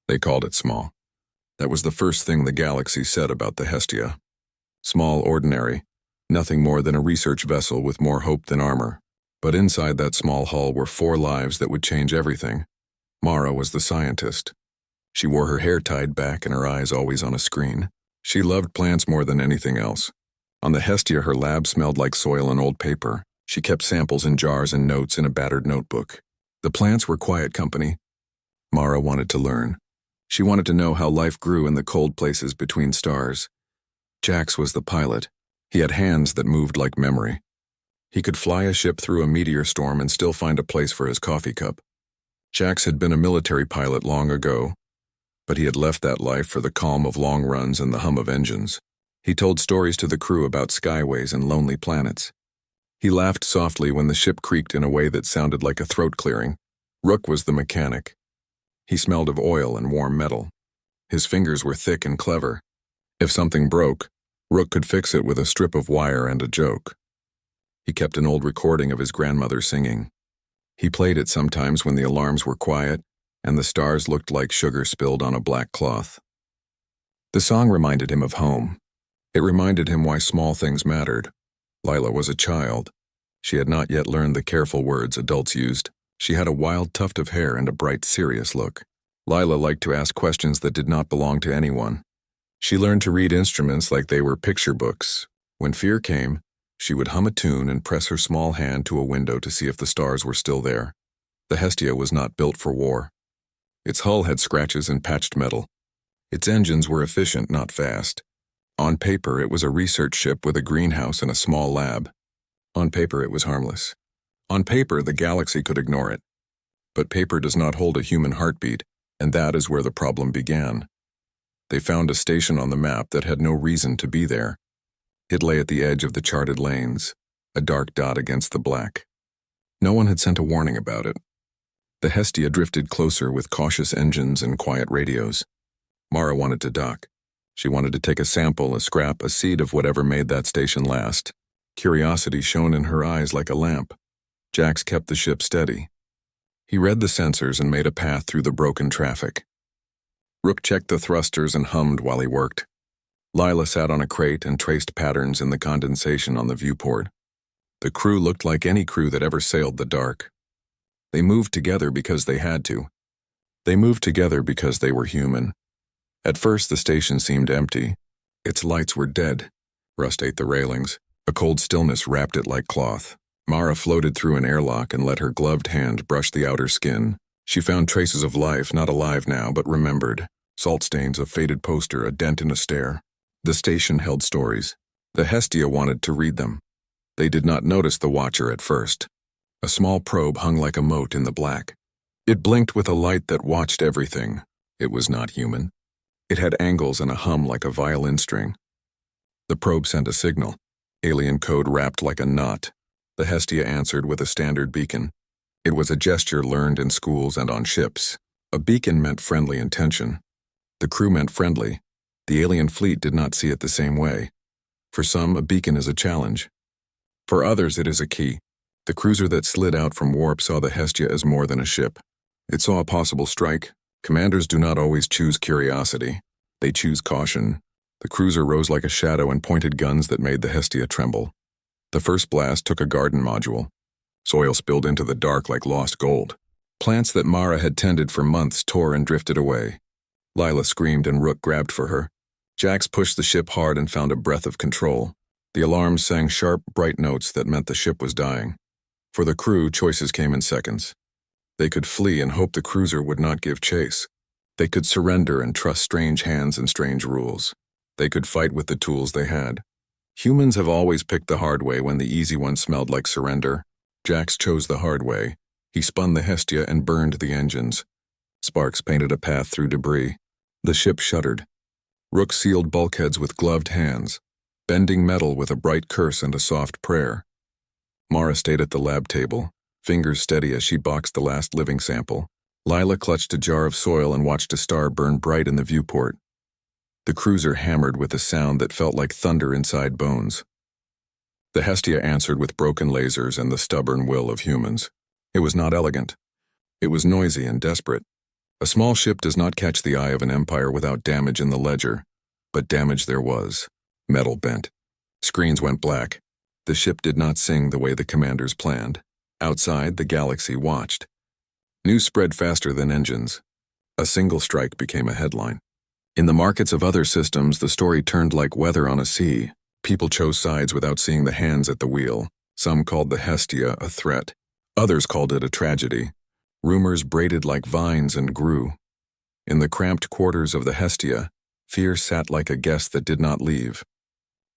They called it small. That was the first thing the galaxy said about the Hestia. Small, ordinary, nothing more than a research vessel with more hope than armor. But inside that small hull were 4 lives that would change everything. Mara was the scientist. She wore her hair tied back and her eyes always on a screen. She loved plants more than anything else. On the Hestia, her lab smelled like soil and old paper. She kept samples in jars and notes in a battered notebook. The plants were quiet company. Mara wanted to learn. She wanted to know how life grew in the cold places between stars. Jax was the pilot. He had hands that moved like memory. He could fly a ship through a meteor storm and still find a place for his coffee cup. Jax had been a military pilot long ago, but he had left that life for the calm of long runs and the hum of engines. He told stories to the crew about skyways and lonely planets. He laughed softly when the ship creaked in a way that sounded like a throat clearing. Rook was the mechanic. He smelled of oil and warm metal. His fingers were thick and clever. If something broke, Rook could fix it with a strip of wire and a joke. He kept an old recording of his grandmother singing. He played it sometimes when the alarms were quiet and the stars looked like sugar spilled on a black cloth. The song reminded him of home. It reminded him why small things mattered. Lila was a child. She had not yet learned the careful words adults used. She had a wild tuft of hair and a bright, serious look. Lila liked to ask questions that did not belong to anyone. She learned to read instruments like they were picture books. When fear came, she would hum a tune and press her small hand to a window to see if the stars were still there. The Hestia was not built for war. Its hull had scratches and patched metal. Its engines were efficient, not fast. On paper, it was a research ship with a greenhouse and a small lab. On paper, it was harmless. On paper, the galaxy could ignore it. But paper does not hold a human heartbeat, and that is where the problem began. They found a station on the map that had no reason to be there. It lay at the edge of the charted lanes, a dark dot against the black. No one had sent a warning about it. The Hestia drifted closer with cautious engines and quiet radios. Mara wanted to dock. She wanted to take a sample, a scrap, a seed of whatever made that station last. Curiosity shone in her eyes like a lamp. Jax kept the ship steady. He read the sensors and made a path through the broken traffic. Rook checked the thrusters and hummed while he worked. Lila sat on a crate and traced patterns in the condensation on the viewport. The crew looked like any crew that ever sailed the dark. They moved together because they had to. They moved together because they were human. At first, the station seemed empty. Its lights were dead. Rust ate the railings. A cold stillness wrapped it like cloth. Mara floated through an airlock and let her gloved hand brush the outer skin. She found traces of life, not alive now, but remembered. Salt stains, a faded poster, a dent in a stair. The station held stories. The Hestia wanted to read them. They did not notice the watcher at first. A small probe hung like a mote in the black. It blinked with a light that watched everything. It was not human. It had angles and a hum like a violin string. The probe sent a signal. Alien code wrapped like a knot. The Hestia answered with a standard beacon. It was a gesture learned in schools and on ships. A beacon meant friendly intention. The crew meant friendly. The alien fleet did not see it the same way. For some, a beacon is a challenge. For others, it is a key. The cruiser that slid out from warp saw the Hestia as more than a ship. It saw a possible strike. Commanders do not always choose curiosity. They choose caution. The cruiser rose like a shadow and pointed guns that made the Hestia tremble. The first blast took a garden module. Soil spilled into the dark like lost gold. Plants that Mara had tended for months tore and drifted away. Lila screamed and Rook grabbed for her. Jax pushed the ship hard and found a breath of control. The alarms sang sharp, bright notes that meant the ship was dying. For the crew, choices came in seconds. They could flee and hope the cruiser would not give chase. They could surrender and trust strange hands and strange rules. They could fight with the tools they had. Humans have always picked the hard way when the easy one smelled like surrender. Jax chose the hard way. He spun the Hestia and burned the engines. Sparks painted a path through debris. The ship shuddered. Rook sealed bulkheads with gloved hands, bending metal with a bright curse and a soft prayer. Mara stayed at the lab table, fingers steady as she boxed the last living sample. Lila clutched a jar of soil and watched a star burn bright in the viewport. The cruiser hammered with a sound that felt like thunder inside bones. The Hestia answered with broken lasers and the stubborn will of humans. It was not elegant. It was noisy and desperate. A small ship does not catch the eye of an empire without damage in the ledger, but damage there was. Metal bent. Screens went black. The ship did not sing the way the commanders planned. Outside, the galaxy watched. News spread faster than engines. A single strike became a headline. In the markets of other systems, the story turned like weather on a sea. People chose sides without seeing the hands at the wheel. Some called the Hestia a threat. Others called it a tragedy. Rumors braided like vines and grew. In the cramped quarters of the Hestia, fear sat like a guest that did not leave.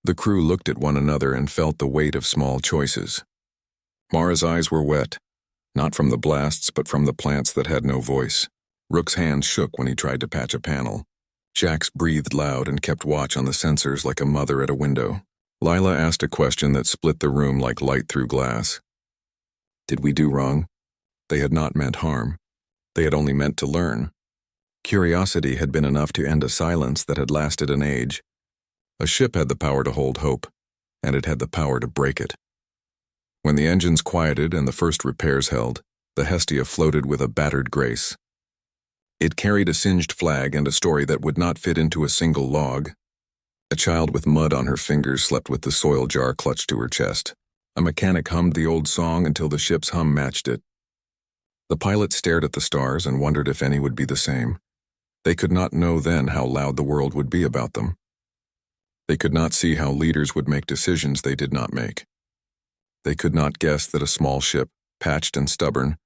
The crew looked at one another and felt the weight of small choices. Mara's eyes were wet, not from the blasts but from the plants that had no voice. Rook's hands shook when he tried to patch a panel. Jax breathed loud and kept watch on the sensors like a mother at a window. Lila asked a question that split the room like light through glass. Did we do wrong? They had not meant harm. They had only meant to learn. Curiosity had been enough to end a silence that had lasted an age. A ship had the power to hold hope, and it had the power to break it. When the engines quieted and the first repairs held, the Hestia floated with a battered grace. It carried a singed flag and a story that would not fit into a single log. A child with mud on her fingers slept with the soil jar clutched to her chest. A mechanic hummed the old song until the ship's hum matched it. The pilot stared at the stars and wondered if any would be the same. They could not know then how loud the world would be about them. They could not see how leaders would make decisions they did not make. They could not guess that a small ship, patched and stubborn,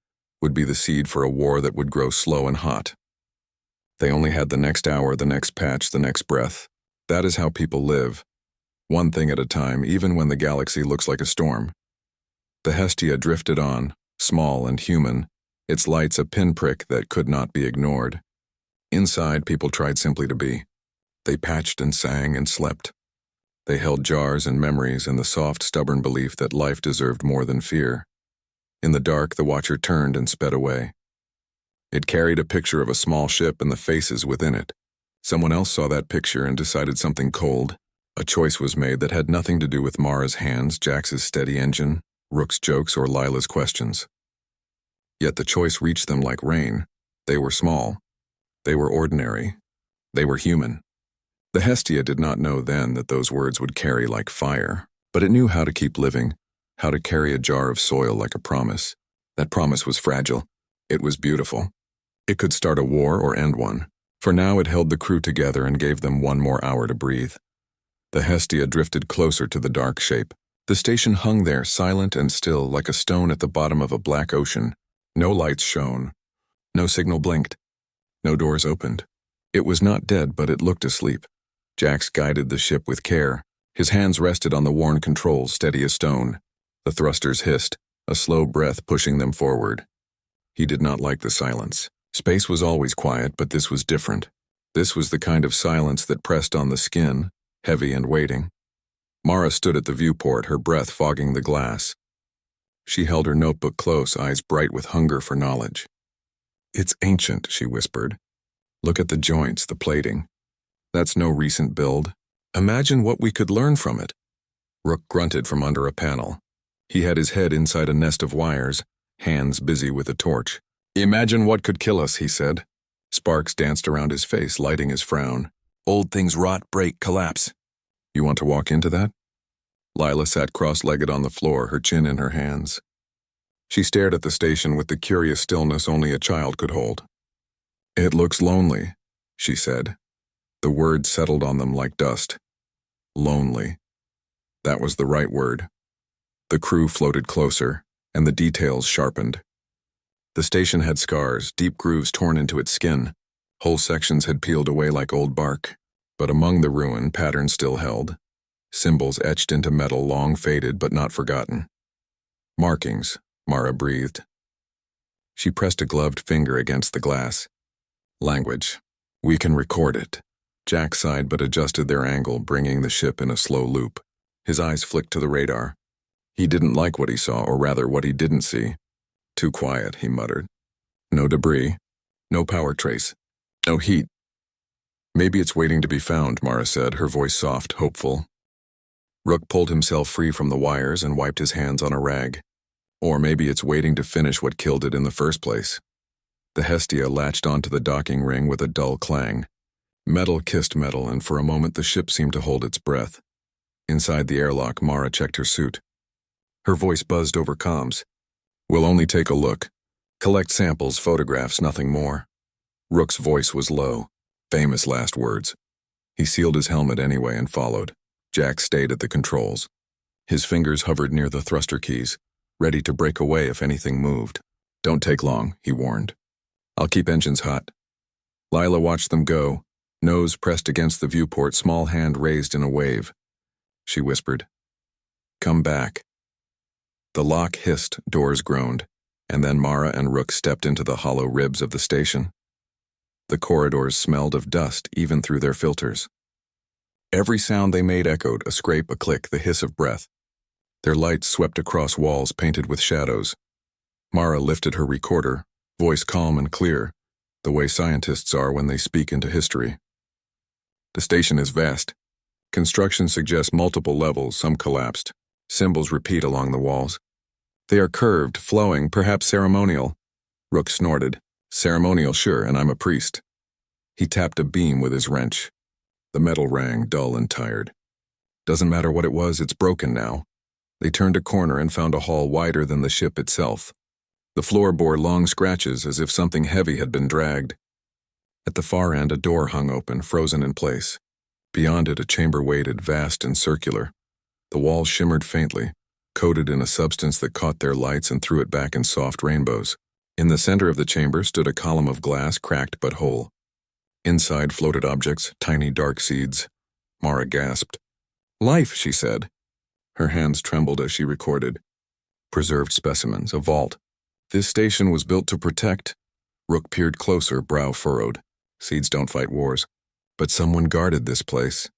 would be the seed for a war that would grow slow and hot. They only had the next hour, the next patch, the next breath. That is how people live. One thing at a time, even when the galaxy looks like a storm. The Hestia drifted on, small and human, its lights a pinprick that could not be ignored. Inside, people tried simply to be. They patched and sang and slept. They held jars and memories and the soft, stubborn belief that life deserved more than fear. In the dark, the watcher turned and sped away. It carried a picture of a small ship and the faces within it. Someone else saw that picture and decided something cold. A choice was made that had nothing to do with Mara's hands, Jax's steady engine, Rook's jokes, or Lila's questions. Yet the choice reached them like rain. They were small. They were ordinary. They were human. The Hestia did not know then that those words would carry like fire, but it knew how to keep living, how to carry a jar of soil like a promise. That promise was fragile. It was beautiful. It could start a war or end one. For now it held the crew together and gave them one more hour to breathe. The Hestia drifted closer to the dark shape. The station hung there, silent and still, like a stone at the bottom of a black ocean. No lights shone. No signal blinked. No doors opened. It was not dead, but it looked asleep. Jax guided the ship with care. His hands rested on the worn controls, steady as stone. The thrusters hissed, a slow breath pushing them forward. He did not like the silence. Space was always quiet, but this was different. This was the kind of silence that pressed on the skin, heavy and waiting. Mara stood at the viewport, her breath fogging the glass. She held her notebook close, eyes bright with hunger for knowledge. "It's ancient," she whispered. "Look at the joints, the plating. That's no recent build. Imagine what we could learn from it." Rook grunted from under a panel. He had his head inside a nest of wires, hands busy with a torch. "Imagine what could kill us," he said. Sparks danced around his face, lighting his frown. "Old things rot, break, collapse." "You want to walk into that?" Lila sat cross-legged on the floor, her chin in her hands. She stared at the station with the curious stillness only a child could hold. "It looks lonely," she said. The word settled on them like dust. Lonely. That was the right word. The crew floated closer, and the details sharpened. The station had scars, deep grooves torn into its skin. Whole sections had peeled away like old bark. But among the ruin, patterns still held. Symbols etched into metal, long faded but not forgotten. "Markings," Mara breathed. She pressed a gloved finger against the glass. "Language. We can record it." Jack sighed but adjusted their angle, bringing the ship in a slow loop. His eyes flicked to the radar. He didn't like what he saw, or rather what he didn't see. "Too quiet," he muttered. "No debris. No power trace. No heat." "Maybe it's waiting to be found," Mara said, her voice soft, hopeful. Rook pulled himself free from the wires and wiped his hands on a rag. "Or maybe it's waiting to finish what killed it in the first place." The Hestia latched onto the docking ring with a dull clang. Metal kissed metal, and for a moment the ship seemed to hold its breath. Inside the airlock, Mara checked her suit. Her voice buzzed over comms. "We'll only take a look. Collect samples, photographs, nothing more." Rook's voice was low. Famous last words. He sealed his helmet anyway and followed. Jack stayed at the controls. His fingers hovered near the thruster keys, ready to break away if anything moved. "Don't take long," he warned. "I'll keep engines hot." Lila watched them go, nose pressed against the viewport, small hand raised in a wave. She whispered, "Come back." The lock hissed, doors groaned, and then Mara and Rook stepped into the hollow ribs of the station. The corridors smelled of dust even through their filters. Every sound they made echoed, a scrape, a click, the hiss of breath. Their lights swept across walls painted with shadows. Mara lifted her recorder, voice calm and clear, the way scientists are when they speak into history. "The station is vast. Construction suggests multiple levels, some collapsed. Symbols repeat along the walls. They are curved, flowing, perhaps ceremonial." Rook snorted. "Ceremonial, sure, and I'm a priest." He tapped a beam with his wrench. The metal rang, dull and tired. "Doesn't matter what it was, it's broken now." They turned a corner and found a hall wider than the ship itself. The floor bore long scratches as if something heavy had been dragged. At the far end, a door hung open, frozen in place. Beyond it, a chamber waited, vast and circular. The walls shimmered faintly, coated in a substance that caught their lights and threw it back in soft rainbows. In the center of the chamber stood a column of glass, cracked but whole. Inside floated objects, tiny dark seeds. Mara gasped. "Life," she said. Her hands trembled as she recorded. "Preserved specimens, a vault. This station was built to protect." Rook peered closer, brow furrowed. "Seeds don't fight wars. But someone guarded this place."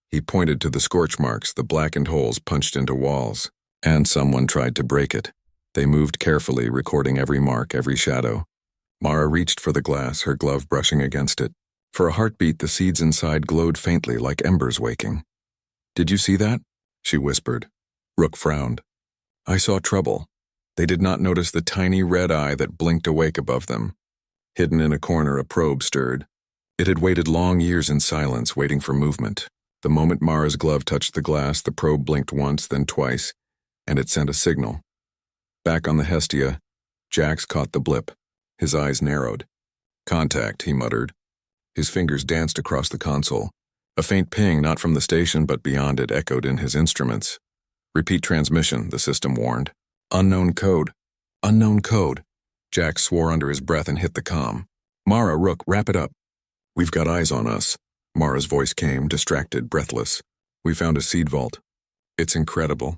He pointed to the scorch marks, the blackened holes punched into walls. "And someone tried to break it." They moved carefully, recording every mark, every shadow. Mara reached for the glass, her glove brushing against it. For a heartbeat, the seeds inside glowed faintly, like embers waking. "Did you see that?" she whispered. Rook frowned. "I saw trouble." They did not notice the tiny red eye that blinked awake above them. Hidden in a corner, a probe stirred. It had waited long years in silence, waiting for movement. The moment Mara's glove touched the glass, the probe blinked once, then twice, and it sent a signal. Back on the Hestia, Jax caught the blip. His eyes narrowed. "Contact," he muttered. His fingers danced across the console. A faint ping, not from the station but beyond it, echoed in his instruments. "Repeat transmission," the system warned. "Unknown code." "Unknown code." Jax swore under his breath and hit the comm. "Mara, Rook, wrap it up." "We've got eyes on us." Mara's voice came, distracted, breathless. "We found a seed vault. It's incredible.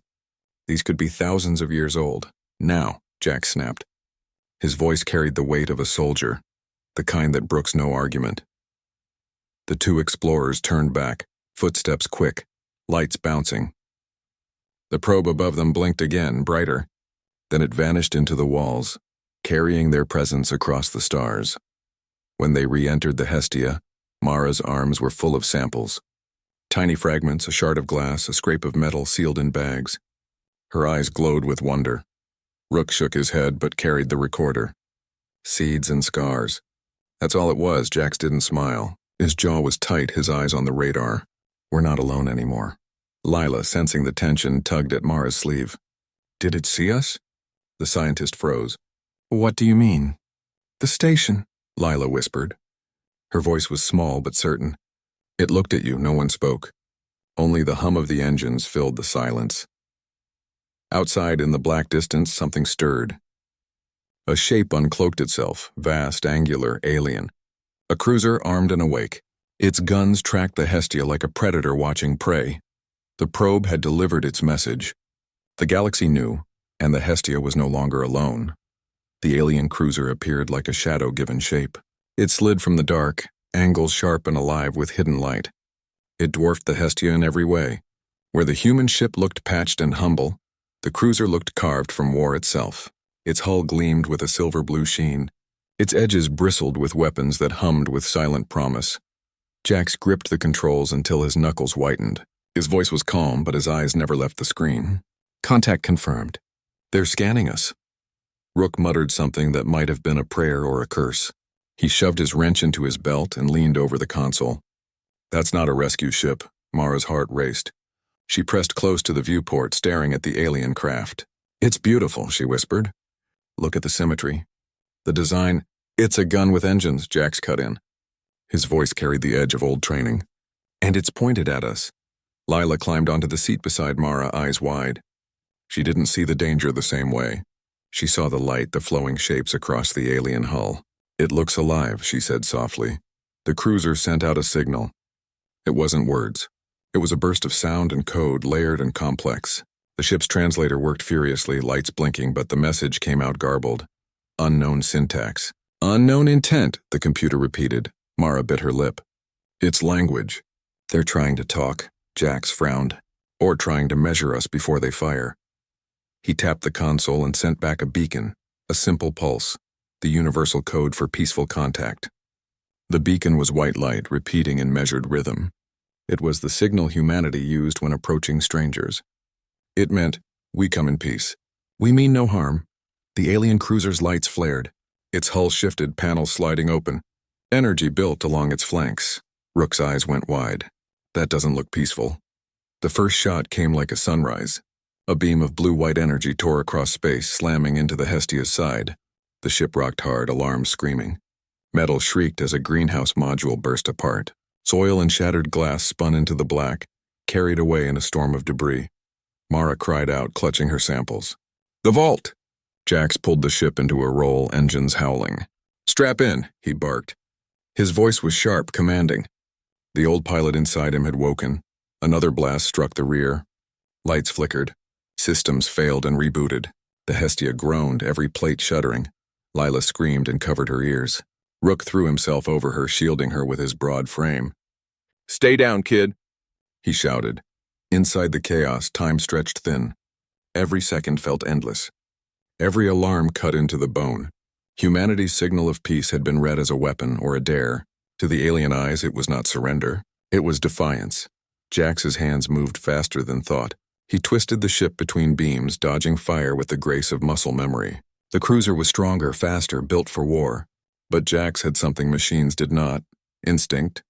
These could be thousands of years old. Now," Jack snapped. His voice carried the weight of a soldier, the kind that brooks no argument. The two explorers turned back, footsteps quick, lights bouncing. The probe above them blinked again, brighter. Then it vanished into the walls, carrying their presence across the stars. When they re-entered the Hestia, Mara's arms were full of samples. Tiny fragments, a shard of glass, a scrape of metal sealed in bags. Her eyes glowed with wonder. Rook shook his head but carried the recorder. Seeds and scars. That's all it was. Jax didn't smile. His jaw was tight, his eyes on the radar. "We're not alone anymore." Lila, sensing the tension, tugged at Mara's sleeve. "Did it see us?" The scientist froze. "What do you mean?" "The station," Lila whispered. Her voice was small but certain. "It looked at you, no one spoke. Only the hum of the engines filled the silence." Outside in the black distance, something stirred. A shape uncloaked itself, vast, angular, alien. A cruiser armed and awake. Its guns tracked the Hestia like a predator watching prey. The probe had delivered its message. The galaxy knew, and the Hestia was no longer alone. The alien cruiser appeared like a shadow given shape. It slid from the dark, angles sharp and alive with hidden light. It dwarfed the Hestia in every way. Where the human ship looked patched and humble, the cruiser looked carved from war itself. Its hull gleamed with a silver-blue sheen. Its edges bristled with weapons that hummed with silent promise. Jax gripped the controls until his knuckles whitened. His voice was calm, but his eyes never left the screen. "Contact confirmed. They're scanning us." Rook muttered something that might have been a prayer or a curse. He shoved his wrench into his belt and leaned over the console. That's not a rescue ship. Mara's heart raced. She pressed close to the viewport, staring at the alien craft. It's beautiful, she whispered. Look at the symmetry. The design. It's a gun with engines, Jax cut in. His voice carried the edge of old training. And it's pointed at us. Lila climbed onto the seat beside Mara, eyes wide. She didn't see the danger the same way. She saw the light, the flowing shapes across the alien hull. It looks alive, she said softly. The cruiser sent out a signal. It wasn't words. It was a burst of sound and code, layered and complex. The ship's translator worked furiously, lights blinking, but the message came out garbled. Unknown syntax. Unknown intent, the computer repeated. Mara bit her lip. It's language. They're trying to talk, Jax frowned. Or trying to measure us before they fire. He tapped the console and sent back a beacon, a simple pulse, the universal code for peaceful contact. The beacon was white light, repeating in measured rhythm. It was the signal humanity used when approaching strangers. It meant, we come in peace. We mean no harm. The alien cruiser's lights flared. Its hull shifted, panels sliding open. Energy built along its flanks. Rook's eyes went wide. That doesn't look peaceful. The first shot came like a sunrise. A beam of blue-white energy tore across space, slamming into the Hestia's side. The ship rocked hard, alarms screaming. Metal shrieked as a greenhouse module burst apart. Soil and shattered glass spun into the black, carried away in a storm of debris. Mara cried out, clutching her samples. The vault! Jax pulled the ship into a roll, engines howling. Strap in, he barked. His voice was sharp, commanding. The old pilot inside him had woken. Another blast struck the rear. Lights flickered. Systems failed and rebooted. The Hestia groaned, every plate shuddering. Lila screamed and covered her ears. Rook threw himself over her, shielding her with his broad frame. Stay down, kid, he shouted. Inside the chaos, time stretched thin. Every second felt endless. Every alarm cut into the bone. Humanity's signal of peace had been read as a weapon or a dare. To the alien eyes, it was not surrender. It was defiance. Jax's hands moved faster than thought. He twisted the ship between beams, dodging fire with the grace of muscle memory. The cruiser was stronger, faster, built for war. But Jax had something machines did not. Instinct,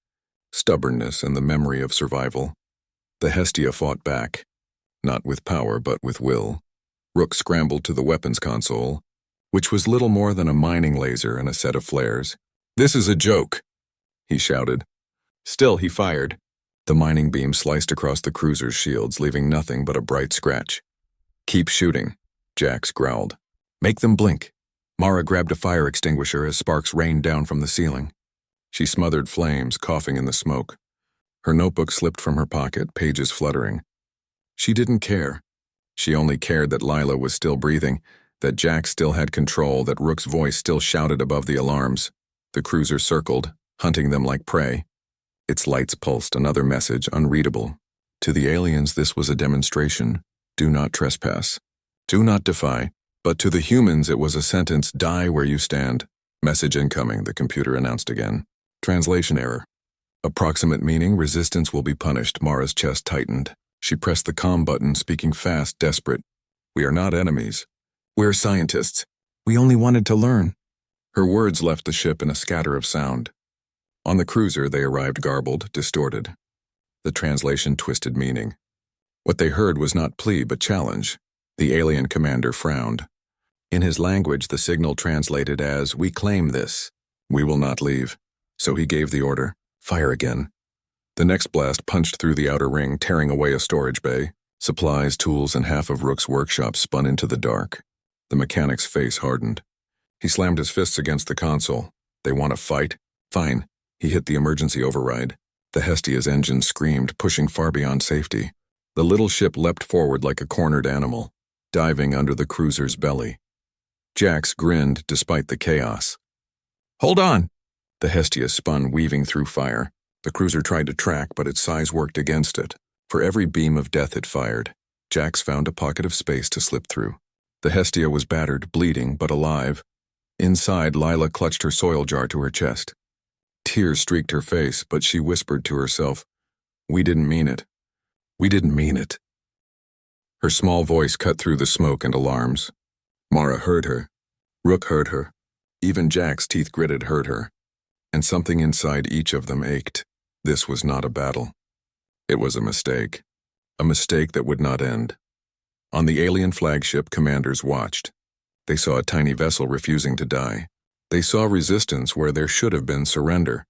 stubbornness, and the memory of survival. The Hestia fought back. Not with power, but with will. Rook scrambled to the weapons console, which was little more than a mining laser and a set of flares. This is a joke, he shouted. Still, he fired. The mining beam sliced across the cruiser's shields, leaving nothing but a bright scratch. Keep shooting, Jax growled. Make them blink. Mara grabbed a fire extinguisher as sparks rained down from the ceiling. She smothered flames, coughing in the smoke. Her notebook slipped from her pocket, pages fluttering. She didn't care. She only cared that Lila was still breathing, that Jax still had control, that Rook's voice still shouted above the alarms. The cruiser circled, hunting them like prey. Its lights pulsed, another message, unreadable. To the aliens, this was a demonstration. Do not trespass. Do not defy. But to the humans, it was a sentence, die where you stand. Message incoming, the computer announced again. Translation error. Approximate meaning, resistance will be punished. Mara's chest tightened. She pressed the comm button, speaking fast, desperate. We are not enemies. We're scientists. We only wanted to learn. Her words left the ship in a scatter of sound. On the cruiser, they arrived garbled, distorted. The translation twisted meaning. What they heard was not plea, but challenge. The alien commander frowned. In his language, the signal translated as, we claim this. We will not leave. So he gave the order, fire again. The next blast punched through the outer ring, tearing away a storage bay. Supplies, tools, and half of Rook's workshop spun into the dark. The mechanic's face hardened. He slammed his fists against the console. They want to fight? Fine. He hit the emergency override. The Hestia's engine screamed, pushing far beyond safety. The little ship leapt forward like a cornered animal, diving under the cruiser's belly. Jax grinned despite the chaos. Hold on! The Hestia spun, weaving through fire. The cruiser tried to track, but its size worked against it. For every beam of death it fired, Jax found a pocket of space to slip through. The Hestia was battered, bleeding, but alive. Inside, Lila clutched her soil jar to her chest. Tears streaked her face, but she whispered to herself, we didn't mean it. We didn't mean it. Her small voice cut through the smoke and alarms. Mara heard her. Rook heard her. Even Jack's teeth gritted heard her. And something inside each of them ached. This was not a battle. It was a mistake. A mistake that would not end. On the alien flagship, commanders watched. They saw a tiny vessel refusing to die. They saw resistance where there should have been surrender.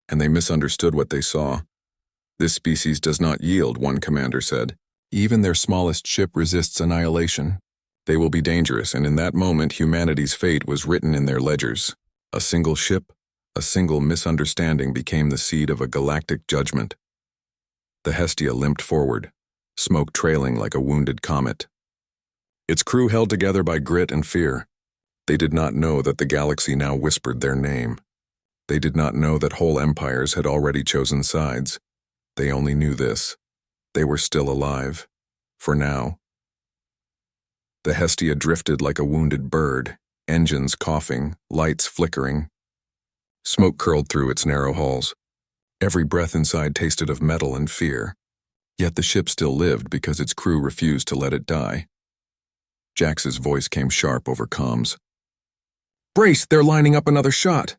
And they misunderstood what they saw. This species does not yield, one commander said. Even their smallest ship resists annihilation. They will be dangerous, and in that moment humanity's fate was written in their ledgers. A single ship, a single misunderstanding became the seed of a galactic judgment. The Hestia limped forward, smoke trailing like a wounded comet. Its crew held together by grit and fear. They did not know that the galaxy now whispered their name. They did not know that whole empires had already chosen sides. They only knew this. They were still alive. For now. The Hestia drifted like a wounded bird, engines coughing, lights flickering. Smoke curled through its narrow halls. Every breath inside tasted of metal and fear. Yet the ship still lived because its crew refused to let it die. Jax's voice came sharp over comms. "Brace, they're lining up another shot!"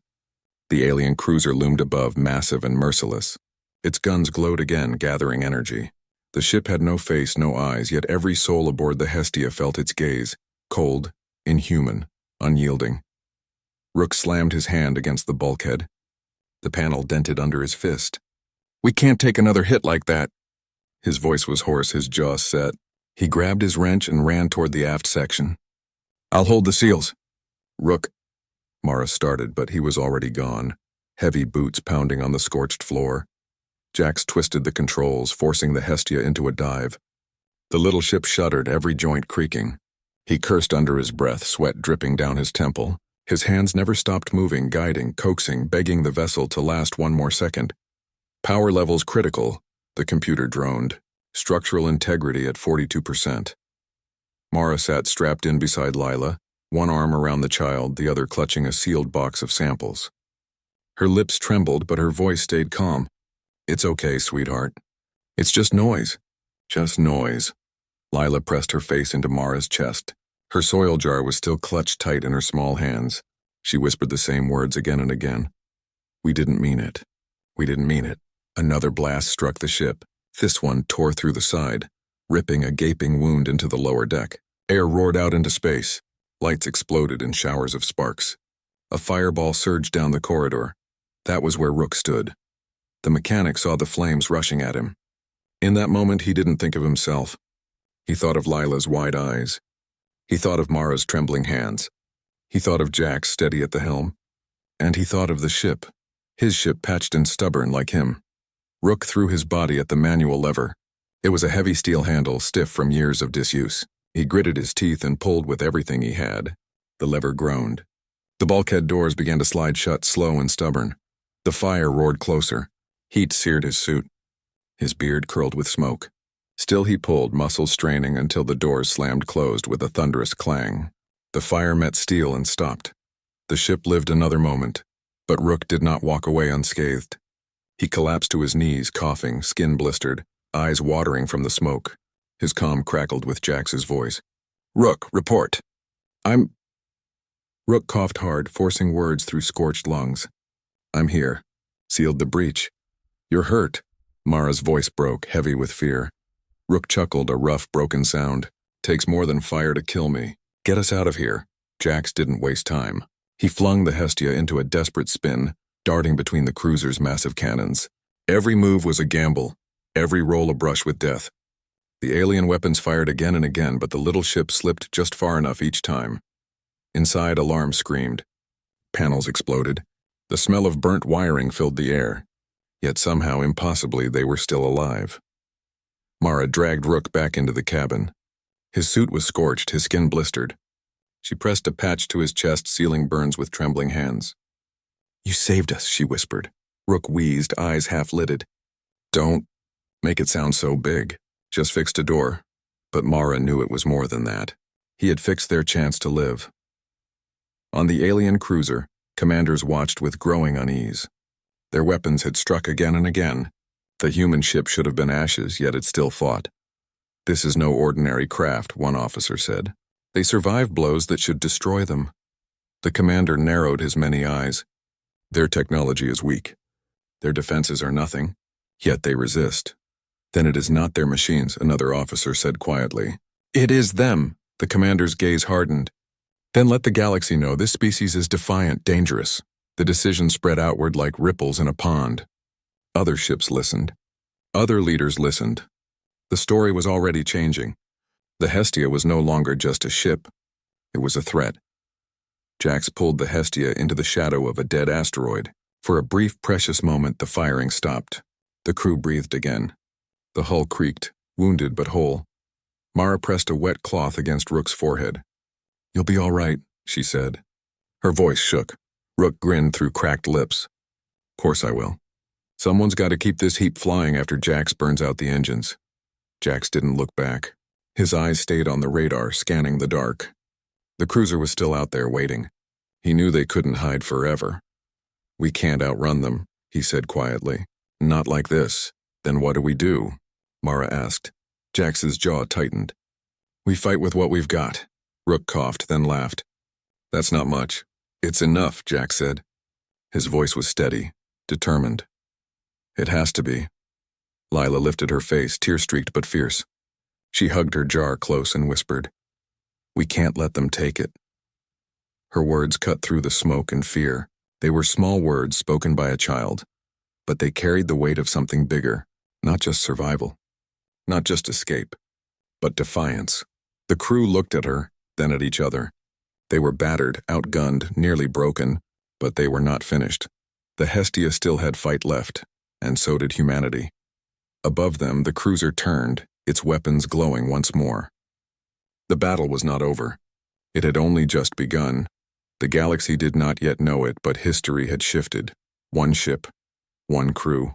The alien cruiser loomed above, massive and merciless. Its guns glowed again, gathering energy. The ship had no face, no eyes, yet every soul aboard the Hestia felt its gaze, cold, inhuman, unyielding. Rook slammed his hand against the bulkhead. The panel dented under his fist. "We can't take another hit like that." His voice was hoarse, his jaw set. He grabbed his wrench and ran toward the aft section. "I'll hold the seals." "Rook." Mara started, but he was already gone, heavy boots pounding on the scorched floor. Jax twisted the controls, forcing the Hestia into a dive. The little ship shuddered, every joint creaking. He cursed under his breath, sweat dripping down his temple. His hands never stopped moving, guiding, coaxing, begging the vessel to last one more second. Power levels critical, the computer droned. Structural integrity at 42%. Mara sat strapped in beside Lila, one arm around the child, the other clutching a sealed box of samples. Her lips trembled, but her voice stayed calm. "It's okay, sweetheart. It's just noise. Just noise." Lila pressed her face into Mara's chest. Her soil jar was still clutched tight in her small hands. She whispered the same words again and again. "We didn't mean it. We didn't mean it." Another blast struck the ship. This one tore through the side, ripping a gaping wound into the lower deck. Air roared out into space. Lights exploded in showers of sparks. A fireball surged down the corridor. That was where Rook stood. The mechanic saw the flames rushing at him. In that moment, he didn't think of himself. He thought of Lila's wide eyes. He thought of Mara's trembling hands. He thought of Jack steady at the helm. And he thought of the ship, his ship patched and stubborn like him. Rook threw his body at the manual lever. It was a heavy steel handle, stiff from years of disuse. He gritted his teeth and pulled with everything he had. The lever groaned. The bulkhead doors began to slide shut, slow and stubborn. The fire roared closer. Heat seared his suit. His beard curled with smoke. Still he pulled, muscles straining until the doors slammed closed with a thunderous clang. The fire met steel and stopped. The ship lived another moment, but Rook did not walk away unscathed. He collapsed to his knees, coughing, skin blistered, eyes watering from the smoke. His comm crackled with Jax's voice. "Rook, report." Rook coughed hard, forcing words through scorched lungs. "I'm here." "Sealed the breach." "You're hurt." Mara's voice broke, heavy with fear. Rook chuckled, a rough, broken sound. "Takes more than fire to kill me. Get us out of here." Jax didn't waste time. He flung the Hestia into a desperate spin, darting between the cruiser's massive cannons. Every move was a gamble, every roll a brush with death. The alien weapons fired again and again, but the little ship slipped just far enough each time. Inside, alarms screamed. Panels exploded. The smell of burnt wiring filled the air. Yet somehow, impossibly, they were still alive. Mara dragged Rook back into the cabin. His suit was scorched, his skin blistered. She pressed a patch to his chest, sealing burns with trembling hands. "You saved us," she whispered. Rook wheezed, eyes half-lidded. "Don't make it sound so big. Just fixed a door." But Mara knew it was more than that. He had fixed their chance to live. On the alien cruiser, commanders watched with growing unease. Their weapons had struck again and again. The human ship should have been ashes, yet it still fought. "This is no ordinary craft," one officer said. "They survive blows that should destroy them." The commander narrowed his many eyes. Their technology is weak. Their defenses are nothing, yet they resist. Then it is not their machines, another officer said quietly. It is them. The commander's gaze hardened. Then let the galaxy know this species is defiant, dangerous. The decision spread outward like ripples in a pond. Other ships listened. Other leaders listened. The story was already changing. The Hestia was no longer just a ship. It was a threat. Jax pulled the Hestia into the shadow of a dead asteroid. For a brief, precious moment, the firing stopped. The crew breathed again. The hull creaked, wounded but whole. Mara pressed a wet cloth against Rook's forehead. You'll be all right, she said. Her voice shook. Rook grinned through cracked lips. Course I will. Someone's got to keep this heap flying after Jax burns out the engines. Jax didn't look back. His eyes stayed on the radar, scanning the dark. The cruiser was still out there waiting. He knew they couldn't hide forever. We can't outrun them, he said quietly. Not like this. Then what do we do? Mara asked. Jax's jaw tightened. We fight with what we've got. Rook coughed, then laughed. That's not much. It's enough, Jax said. His voice was steady, determined. It has to be. Lila lifted her face, tear-streaked but fierce. She hugged her jar close and whispered, We can't let them take it. Her words cut through the smoke and fear. They were small words spoken by a child, but they carried the weight of something bigger, not just survival, not just escape, but defiance. The crew looked at her, then at each other. They were battered, outgunned, nearly broken, but they were not finished. The Hestia still had fight left, and so did humanity. Above them, the cruiser turned, its weapons glowing once more. The battle was not over. It had only just begun. The galaxy did not yet know it, but history had shifted. One ship, one crew,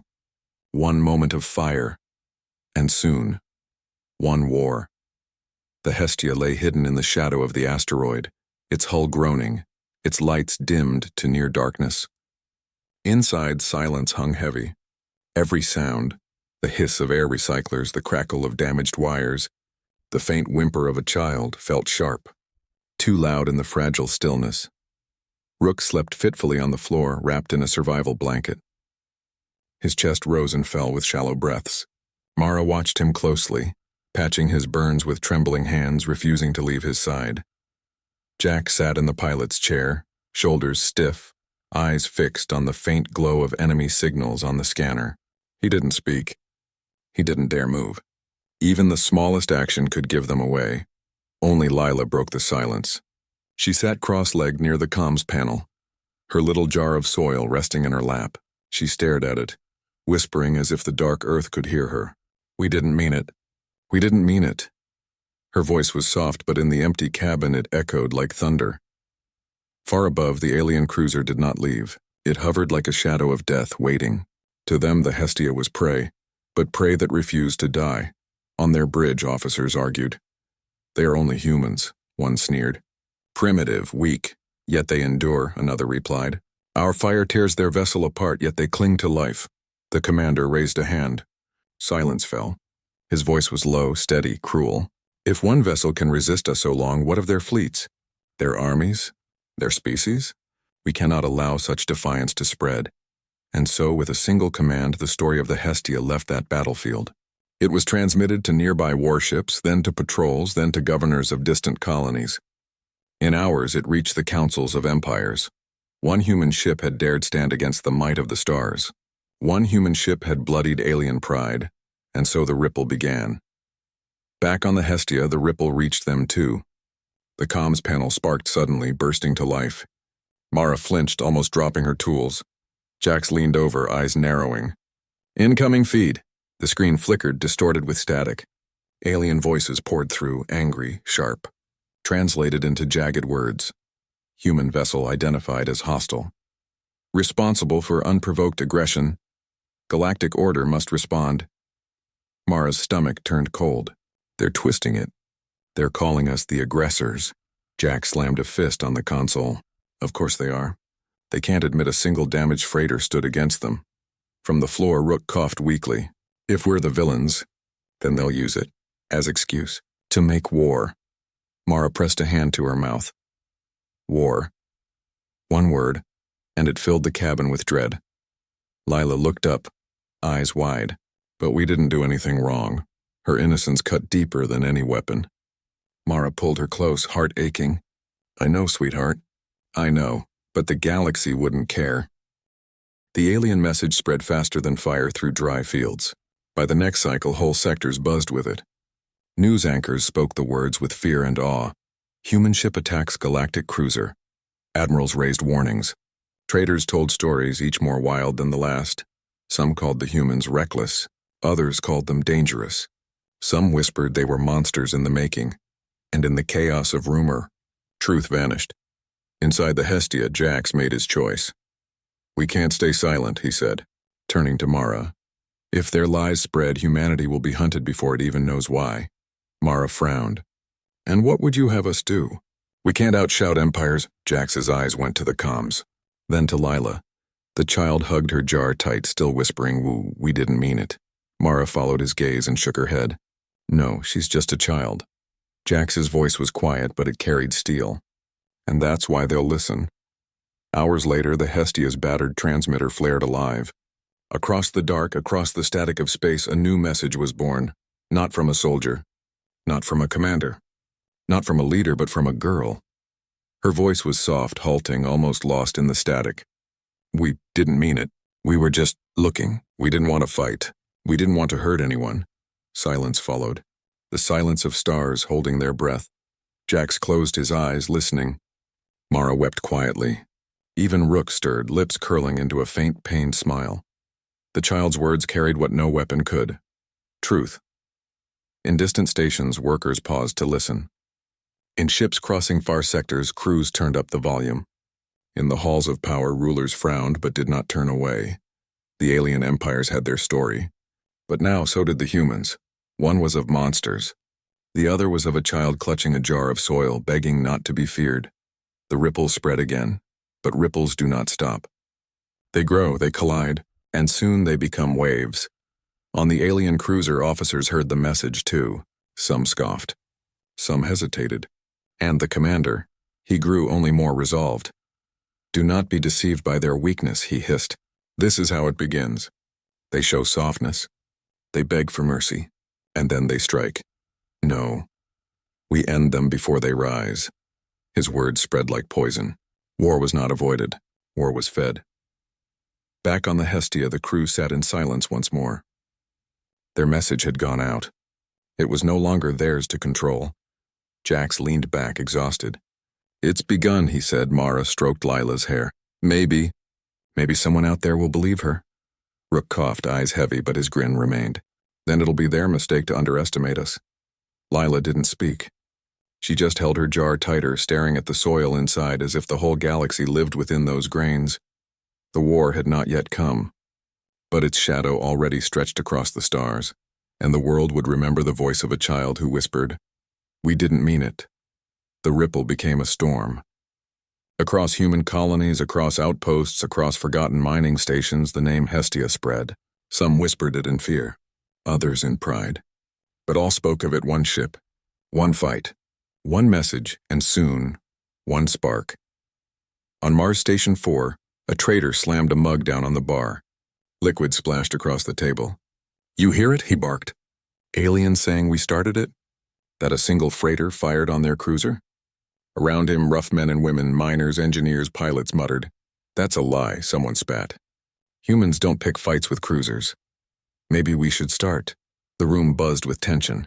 one moment of fire, and soon, one war. The Hestia lay hidden in the shadow of the asteroid, its hull groaning, its lights dimmed to near darkness. Inside, silence hung heavy. Every sound, the hiss of air recyclers, the crackle of damaged wires, the faint whimper of a child, felt sharp, too loud in the fragile stillness. Rook slept fitfully on the floor, wrapped in a survival blanket. His chest rose and fell with shallow breaths. Mara watched him closely, patching his burns with trembling hands, refusing to leave his side. Jack sat in the pilot's chair, shoulders stiff, eyes fixed on the faint glow of enemy signals on the scanner. He didn't speak. He didn't dare move. Even the smallest action could give them away. Only Lila broke the silence. She sat cross-legged near the comms panel, her little jar of soil resting in her lap. She stared at it, whispering as if the dark earth could hear her. We didn't mean it. We didn't mean it. Her voice was soft, but in the empty cabin it echoed like thunder. Far above, the alien cruiser did not leave. It hovered like a shadow of death, waiting. To them, the Hestia was prey, but prey that refused to die. On their bridge, officers argued. They are only humans, one sneered. Primitive, weak, yet they endure, another replied. Our fire tears their vessel apart, yet they cling to life. The commander raised a hand. Silence fell. His voice was low, steady, cruel. If one vessel can resist us so long, what of their fleets? Their armies? Their species? We cannot allow such defiance to spread. And so, with a single command, the story of the Hestia left that battlefield. It was transmitted to nearby warships, then to patrols, then to governors of distant colonies. In hours, it reached the councils of empires. One human ship had dared stand against the might of the stars. One human ship had bloodied alien pride, and so the ripple began. Back on the Hestia, the ripple reached them too. The comms panel sparked suddenly, bursting to life. Mara flinched, almost dropping her tools. Jax leaned over, eyes narrowing. Incoming feed. The screen flickered, distorted with static. Alien voices poured through, angry, sharp. Translated into jagged words. Human vessel identified as hostile. Responsible for unprovoked aggression. Galactic order must respond. Mara's stomach turned cold. They're twisting it. They're calling us the aggressors. Jack slammed a fist on the console. Of course they are. They can't admit a single damaged freighter stood against them. From the floor, Rook coughed weakly. If we're the villains, then they'll use it, as excuse, to make war. Mara pressed a hand to her mouth. War. One word, and it filled the cabin with dread. Lila looked up, eyes wide. But we didn't do anything wrong. Her innocence cut deeper than any weapon. Mara pulled her close, heart aching. I know, sweetheart. I know, but the galaxy wouldn't care. The alien message spread faster than fire through dry fields. By the next cycle, whole sectors buzzed with it. News anchors spoke the words with fear and awe. Human ship attacks Galactic cruiser. Admirals raised warnings. Traders told stories, each more wild than the last. Some called the humans reckless. Others called them dangerous. Some whispered they were monsters in the making. And in the chaos of rumor, truth vanished. Inside the Hestia, Jax made his choice. We can't stay silent, he said, turning to Mara. If their lies spread, humanity will be hunted before it even knows why. Mara frowned. And what would you have us do? We can't outshout empires. Jax's eyes went to the comms. Then to Lila. The child hugged her jar tight, still whispering, "Woo, we didn't mean it." Mara followed his gaze and shook her head. No, she's just a child. Jax's voice was quiet, but it carried steel. And that's why they'll listen. Hours later, the Hestia's battered transmitter flared alive. Across the dark, across the static of space, a new message was born. Not from a soldier. Not from a commander. Not from a leader, but from a girl. Her voice was soft, halting, almost lost in the static. We didn't mean it. We were just looking. We didn't want to fight. We didn't want to hurt anyone. Silence followed. The silence of stars holding their breath. Jax closed his eyes, listening. Mara wept quietly. Even Rook stirred, lips curling into a faint, pained smile. The child's words carried what no weapon could. Truth. In distant stations, workers paused to listen. In ships crossing far sectors, crews turned up the volume. In the halls of power, rulers frowned but did not turn away. The alien empires had their story. But now so did the humans. One was of monsters. The other was of a child clutching a jar of soil, begging not to be feared. The ripples spread again, but ripples do not stop. They grow, they collide, and soon they become waves. On the alien cruiser, officers heard the message too. Some scoffed. Some hesitated. And the commander, he grew only more resolved. Do not be deceived by their weakness, he hissed. This is how it begins. They show softness. They beg for mercy. And then they strike. No. We end them before they rise. His words spread like poison. War was not avoided. War was fed. Back on the Hestia, the crew sat in silence once more. Their message had gone out. It was no longer theirs to control. Jax leaned back, exhausted. It's begun, he said. Mara stroked Lila's hair. Maybe someone out there will believe her. Rook coughed, eyes heavy, but his grin remained. Then it'll be their mistake to underestimate us. Lila didn't speak. She just held her jar tighter, staring at the soil inside as if the whole galaxy lived within those grains. The war had not yet come, but its shadow already stretched across the stars, and the world would remember the voice of a child who whispered, "We didn't mean it." The ripple became a storm. Across human colonies, across outposts, across forgotten mining stations, the name Hestia spread. Some whispered it in fear, others in pride. But all spoke of it: one ship, one fight, one message, and soon, one spark. On Mars Station 4, a trader slammed a mug down on the bar. Liquid splashed across the table. You hear it? He barked. Aliens saying we started it? That a single freighter fired on their cruiser? Around him, rough men and women, miners, engineers, pilots muttered. That's a lie, someone spat. Humans don't pick fights with cruisers. Maybe we should start. The room buzzed with tension.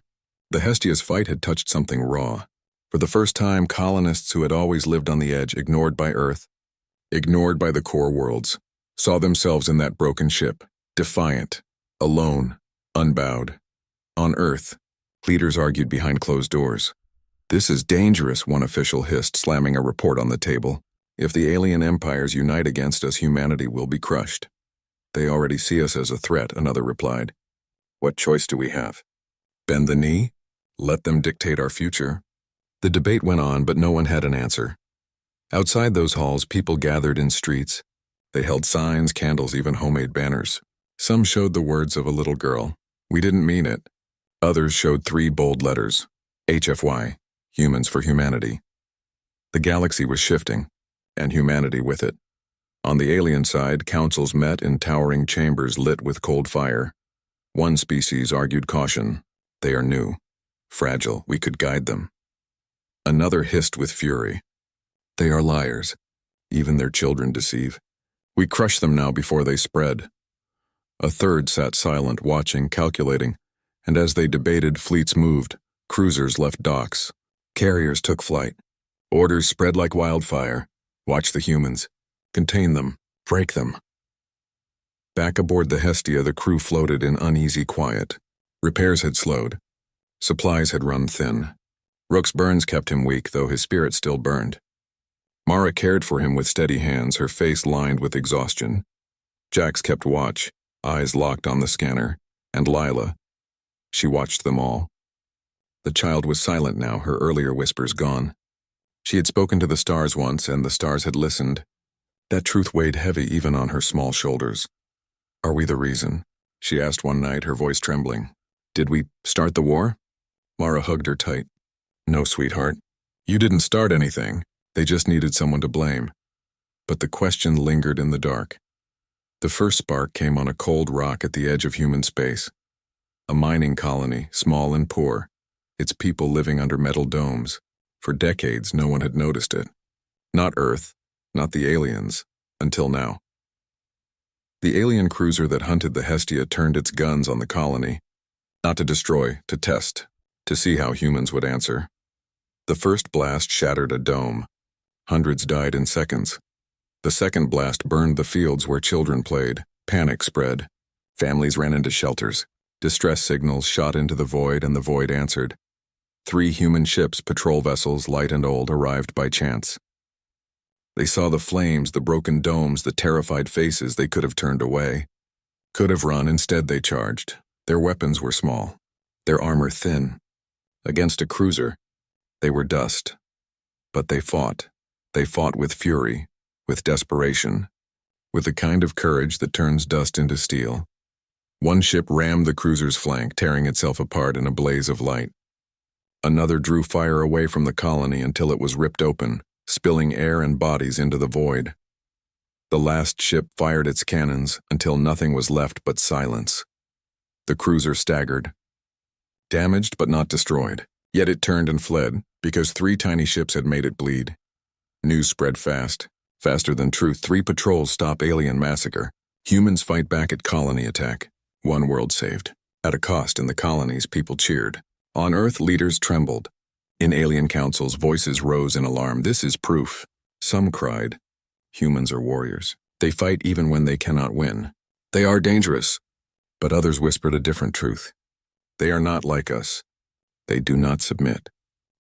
The Hestia's fight had touched something raw. For the first time, colonists who had always lived on the edge, ignored by Earth, ignored by the core worlds, saw themselves in that broken ship, defiant, alone, unbowed. On Earth, leaders argued behind closed doors. This is dangerous, one official hissed, slamming a report on the table. If the alien empires unite against us, humanity will be crushed. They already see us as a threat, another replied. What choice do we have? Bend the knee? Let them dictate our future? The debate went on, but no one had an answer. Outside those halls, people gathered in streets. They held signs, candles, even homemade banners. Some showed the words of a little girl. We didn't mean it. Others showed 3 bold letters. HFY, Humans for Humanity. The galaxy was shifting, and humanity with it. On the alien side, councils met in towering chambers lit with cold fire. One species argued caution. They are new. Fragile, we could guide them. Another hissed with fury. They are liars. Even their children deceive. We crush them now before they spread. A third sat silent, watching, calculating, and as they debated, fleets moved, cruisers left docks, carriers took flight. Orders spread like wildfire. Watch the humans. Contain them. Break them. Back aboard the Hestia, the crew floated in uneasy quiet. Repairs had slowed. Supplies had run thin. Rook's burns kept him weak, though his spirit still burned. Mara cared for him with steady hands, her face lined with exhaustion. Jax kept watch, eyes locked on the scanner, and Lila. She watched them all. The child was silent now, her earlier whispers gone. She had spoken to the stars once, and the stars had listened. That truth weighed heavy even on her small shoulders. Are we the reason? She asked one night, her voice trembling. Did we start the war? Mara hugged her tight. No, sweetheart. You didn't start anything. They just needed someone to blame. But the question lingered in the dark. The first spark came on a cold rock at the edge of human space. A mining colony, small and poor. Its people living under metal domes. For decades, no one had noticed it. Not Earth, not the aliens, until now. The alien cruiser that hunted the Hestia turned its guns on the colony. Not to destroy, to test, to see how humans would answer. The first blast shattered a dome. Hundreds died in seconds. The second blast burned the fields where children played. Panic spread. Families ran into shelters. Distress signals shot into the void, and the void answered. 3 human ships, patrol vessels, light and old, arrived by chance. They saw the flames, the broken domes, the terrified faces. They could have turned away. Could have run, instead they charged. Their weapons were small. Their armor thin. Against a cruiser, they were dust. But they fought. They fought with fury, with desperation, with the kind of courage that turns dust into steel. One ship rammed the cruiser's flank, tearing itself apart in a blaze of light. Another drew fire away from the colony until it was ripped open, spilling air and bodies into the void. The last ship fired its cannons until nothing was left but silence. The cruiser staggered. Damaged but not destroyed. Yet it turned and fled, because 3 tiny ships had made it bleed. News spread fast. Faster than truth. 3 patrols stop alien massacre. Humans fight back at colony attack. 1 world saved. At a cost in the colonies, people cheered. On Earth, leaders trembled. In alien councils, voices rose in alarm. This is proof. Some cried. Humans are warriors. They fight even when they cannot win. They are dangerous. But others whispered a different truth. They are not like us. They do not submit.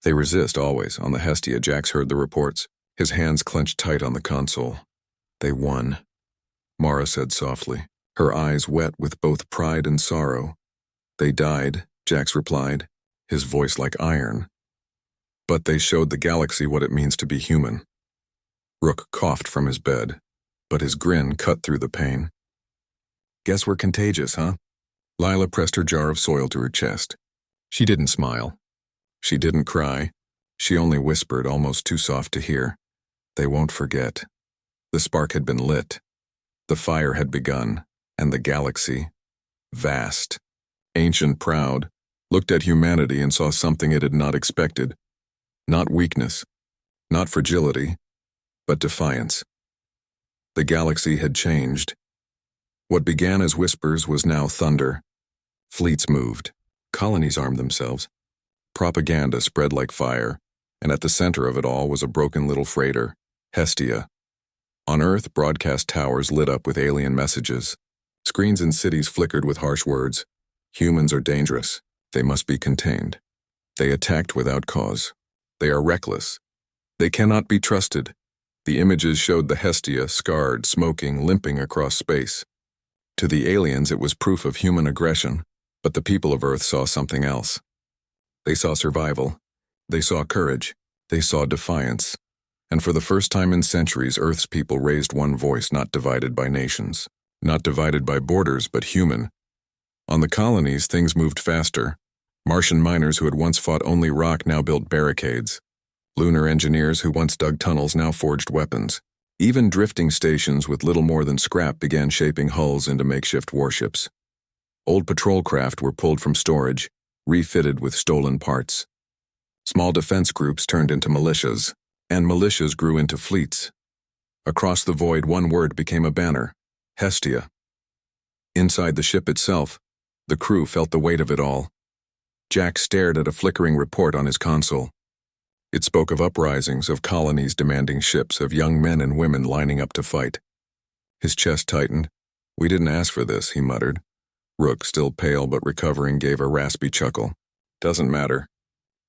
They resist always. On the Hestia, Jax heard the reports. His hands clenched tight on the console. They won. Mara said softly, her eyes wet with both pride and sorrow. They died, Jax replied, his voice like iron. But they showed the galaxy what it means to be human. Rook coughed from his bed, but his grin cut through the pain. Guess we're contagious, huh? Lila pressed her jar of soil to her chest. She didn't smile. She didn't cry. She only whispered, almost too soft to hear. They won't forget. The spark had been lit. The fire had begun, and the galaxy, vast, ancient, proud, looked at humanity and saw something it had not expected. Not weakness, not fragility, but defiance. The galaxy had changed. What began as whispers was now thunder. Fleets moved. Colonies armed themselves. Propaganda spread like fire, and at the center of it all was a broken little freighter, Hestia. On Earth, broadcast towers lit up with alien messages. Screens in cities flickered with harsh words. Humans are dangerous. They must be contained. They attacked without cause. They are reckless. They cannot be trusted. The images showed the Hestia, scarred, smoking, limping across space. To the aliens, it was proof of human aggression, but the people of Earth saw something else. They saw survival. They saw courage. They saw defiance. And for the first time in centuries, Earth's people raised one voice, not divided by nations, not divided by borders, but human. On the colonies, things moved faster. Martian miners who had once fought only rock now built barricades. Lunar engineers who once dug tunnels now forged weapons. Even drifting stations with little more than scrap began shaping hulls into makeshift warships. Old patrol craft were pulled from storage, refitted with stolen parts. Small defense groups turned into militias, and militias grew into fleets. Across the void, one word became a banner: Hestia. Inside the ship itself, the crew felt the weight of it all. Jack stared at a flickering report on his console. It spoke of uprisings, of colonies demanding ships, of young men and women lining up to fight. His chest tightened. "We didn't ask for this," he muttered. Rook, still pale but recovering, gave a raspy chuckle. "Doesn't matter.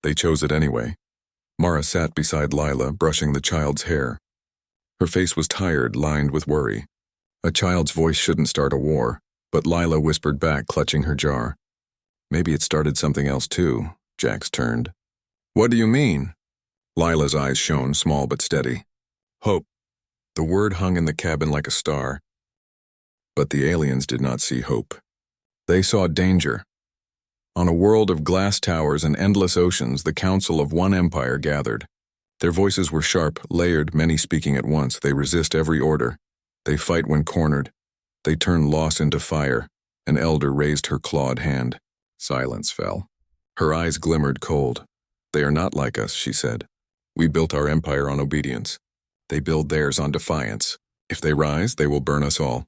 They chose it anyway." Mara sat beside Lila, brushing the child's hair. Her face was tired, lined with worry. A child's voice shouldn't start a war, but Lila whispered back, clutching her jar. "Maybe it started something else too." Jax turned. "What do you mean?" Lila's eyes shone, small but steady. "Hope." The word hung in the cabin like a star. But the aliens did not see hope. They saw danger. On a world of glass towers and endless oceans, the council of one empire gathered. Their voices were sharp, layered, many speaking at once. They resist every order. They fight when cornered. They turn loss into fire. An elder raised her clawed hand. Silence fell. Her eyes glimmered cold. "They are not like us," she said. "We built our empire on obedience. They build theirs on defiance. If they rise, they will burn us all."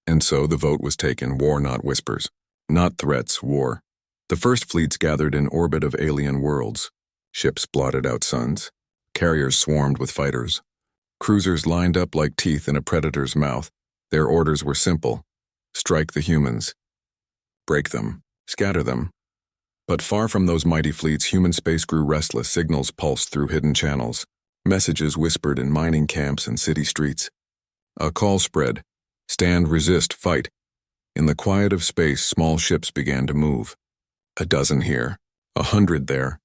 And so the vote was taken: war, not whispers. Not threats, war. The first fleets gathered in orbit of alien worlds. Ships blotted out suns. Carriers swarmed with fighters. Cruisers lined up like teeth in a predator's mouth. Their orders were simple: strike the humans. Break them. Scatter them. But far from those mighty fleets, human space grew restless. Signals pulsed through hidden channels. Messages whispered in mining camps and city streets. A call spread: stand, resist, fight. In the quiet of space, small ships began to move. 12 here, 100 there.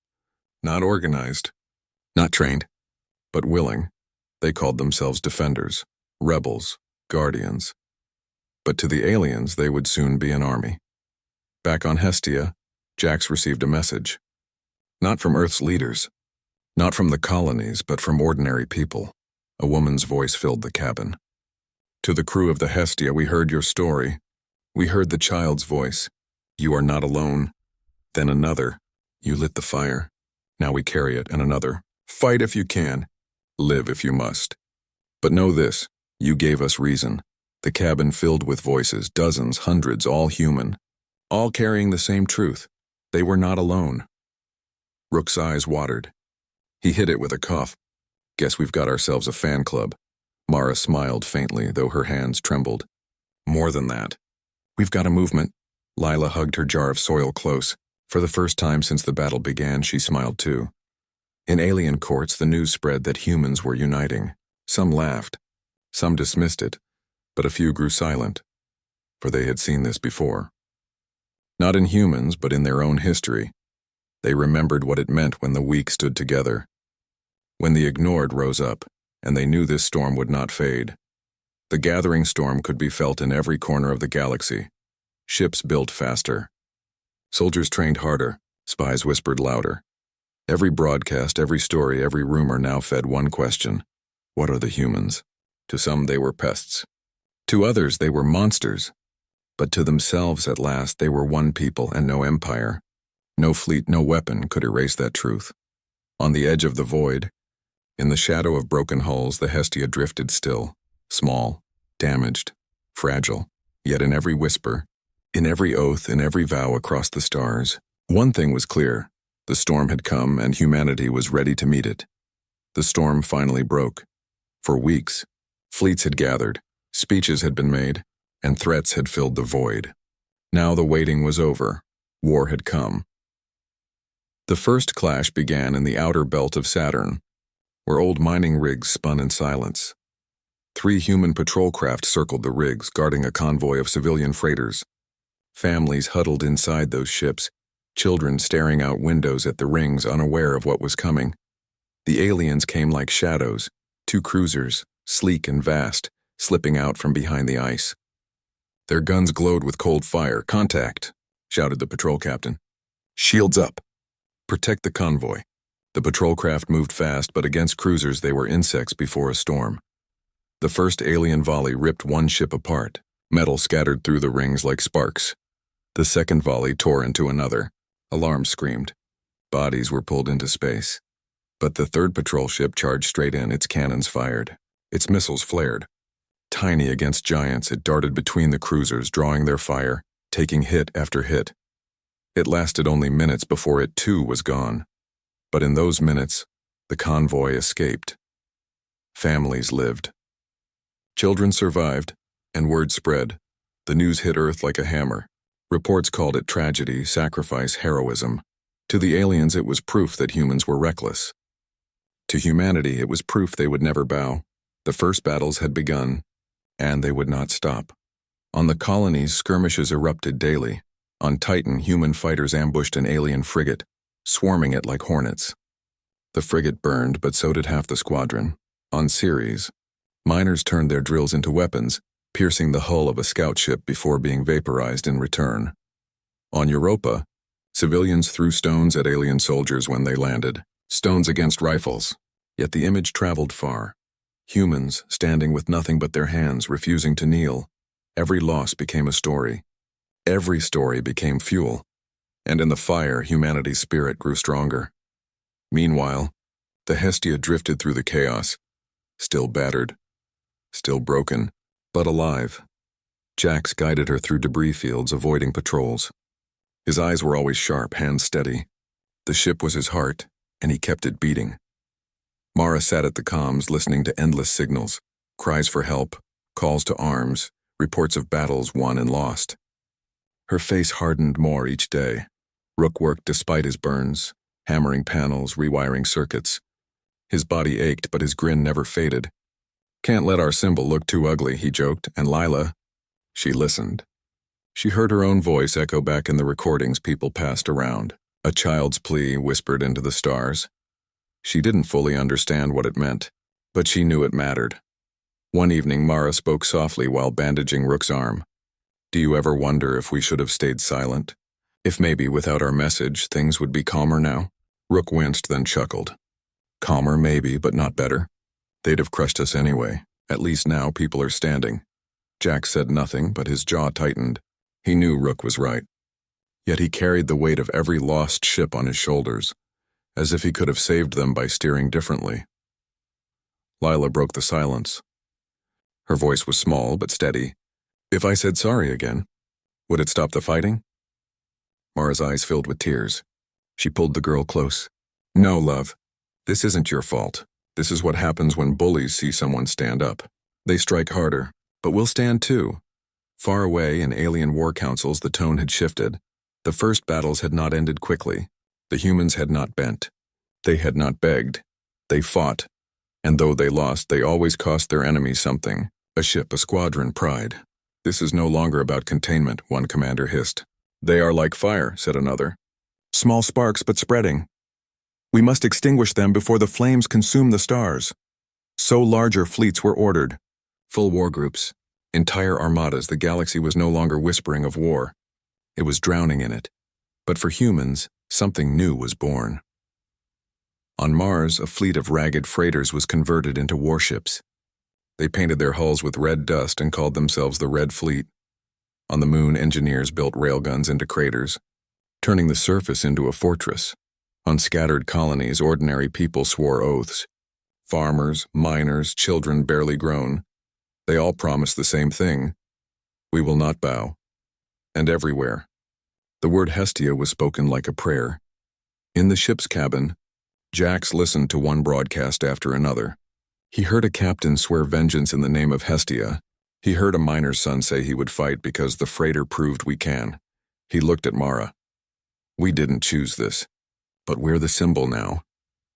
Not organized, not trained, but willing. They called themselves defenders, rebels, guardians. But to the aliens, they would soon be an army. Back on Hestia, Jax received a message. Not from Earth's leaders, not from the colonies, but from ordinary people. A woman's voice filled the cabin. "To the crew of the Hestia, we heard your story. We heard the child's voice. You are not alone." Then another: "You lit the fire. Now we carry it." And another: "Fight if you can. Live if you must. But know this, you gave us reason." The cabin filled with voices, dozens, hundreds, all human. All carrying the same truth. They were not alone. Rook's eyes watered. He hid it with a cough. "Guess we've got ourselves a fan club." Mara smiled faintly, though her hands trembled. "More than that. We've got a movement." Lila hugged her jar of soil close. For the first time since the battle began, she smiled too. In alien courts, the news spread that humans were uniting. Some laughed. Some dismissed it. But a few grew silent. For they had seen this before. Not in humans, but in their own history. They remembered what it meant when the weak stood together. When the ignored rose up, and they knew this storm would not fade. The gathering storm could be felt in every corner of the galaxy. Ships built faster. Soldiers trained harder. Spies whispered louder. Every broadcast, every story, every rumor now fed one question: what are the humans? To some they were pests. To others they were monsters. But to themselves at last they were one people and no empire. No fleet, no weapon could erase that truth. On the edge of the void, in the shadow of broken hulls, the Hestia drifted still, small, damaged, fragile. Yet in every whisper, in every oath, in every vow across the stars, one thing was clear: the storm had come and humanity was ready to meet it. The storm finally broke. For weeks, fleets had gathered, speeches had been made, and threats had filled the void. Now the waiting was over. War had come. The first clash began in the outer belt of Saturn, where old mining rigs spun in silence. 3 human patrol craft circled the rigs, guarding a convoy of civilian freighters. Families huddled inside those ships, children staring out windows at the rings, unaware of what was coming. The aliens came like shadows, 2 cruisers, sleek and vast, slipping out from behind the ice. Their guns glowed with cold fire. "Contact!" shouted the patrol captain. "Shields up! Protect the convoy." The patrol craft moved fast, but against cruisers they were insects before a storm. The first alien volley ripped one ship apart, metal scattered through the rings like sparks. The second volley tore into another. Alarms screamed. Bodies were pulled into space. But the third patrol ship charged straight in, its cannons fired. Its missiles flared. Tiny against giants, it darted between the cruisers, drawing their fire, taking hit after hit. It lasted only minutes before it too was gone. But in those minutes, the convoy escaped. Families lived. Children survived, and word spread. The news hit Earth like a hammer. Reports called it tragedy, sacrifice, heroism. To the aliens, it was proof that humans were reckless. To humanity, it was proof they would never bow. The first battles had begun, and they would not stop. On the colonies, skirmishes erupted daily. On Titan, human fighters ambushed an alien frigate, swarming it like hornets. The frigate burned, but so did half the squadron. On Ceres, miners turned their drills into weapons, piercing the hull of a scout ship before being vaporized in return. On Europa, civilians threw stones at alien soldiers when they landed, stones against rifles. Yet the image traveled far. Humans standing with nothing but their hands, refusing to kneel. Every loss became a story. Every story became fuel. And in the fire, humanity's spirit grew stronger. Meanwhile, the Hestia drifted through the chaos, still battered, still broken, but alive. Jax guided her through debris fields, avoiding patrols. His eyes were always sharp, hands steady. The ship was his heart, and he kept it beating. Mara sat at the comms, listening to endless signals, cries for help, calls to arms, reports of battles won and lost. Her face hardened more each day. Rook worked despite his burns, hammering panels, rewiring circuits. His body ached, but his grin never faded. "Can't let our symbol look too ugly," he joked, and Lila, she listened. She heard her own voice echo back in the recordings people passed around, a child's plea whispered into the stars. She didn't fully understand what it meant, but she knew it mattered. One evening, Mara spoke softly while bandaging Rook's arm. "Do you ever wonder if we should have stayed silent? If maybe without our message, things would be calmer now?" Rook winced, then chuckled. "Calmer, maybe, but not better. They'd have crushed us anyway. At least now people are standing." Jack said nothing, but his jaw tightened. He knew Rook was right. Yet he carried the weight of every lost ship on his shoulders, as if he could have saved them by steering differently. Lila broke the silence. Her voice was small but steady. "If I said sorry again, would it stop the fighting?" Mara's eyes filled with tears. She pulled the girl close. "No, love. This isn't your fault. This is what happens when bullies see someone stand up. They strike harder, but we'll stand too." Far away in alien war councils, the tone had shifted. The first battles had not ended quickly. The humans had not bent. They had not begged. They fought. And though they lost, they always cost their enemies something. A ship, a squadron, pride. "This is no longer about containment," one commander hissed. "They are like fire," said another. "Small sparks, but spreading. We must extinguish them before the flames consume the stars." So larger fleets were ordered. Full war groups. Entire armadas. The galaxy was no longer whispering of war. It was drowning in it. But for humans, something new was born. On Mars, a fleet of ragged freighters was converted into warships. They painted their hulls with red dust and called themselves the Red Fleet. On the moon, engineers built railguns into craters, turning the surface into a fortress. On scattered colonies, ordinary people swore oaths. Farmers, miners, children barely grown. They all promised the same thing: "We will not bow." And everywhere, the word Hestia was spoken like a prayer. In the ship's cabin, Jax listened to one broadcast after another. He heard a captain swear vengeance in the name of Hestia. He heard a miner's son say he would fight because the freighter proved we can. He looked at Mara. "We didn't choose this, but we're the symbol now."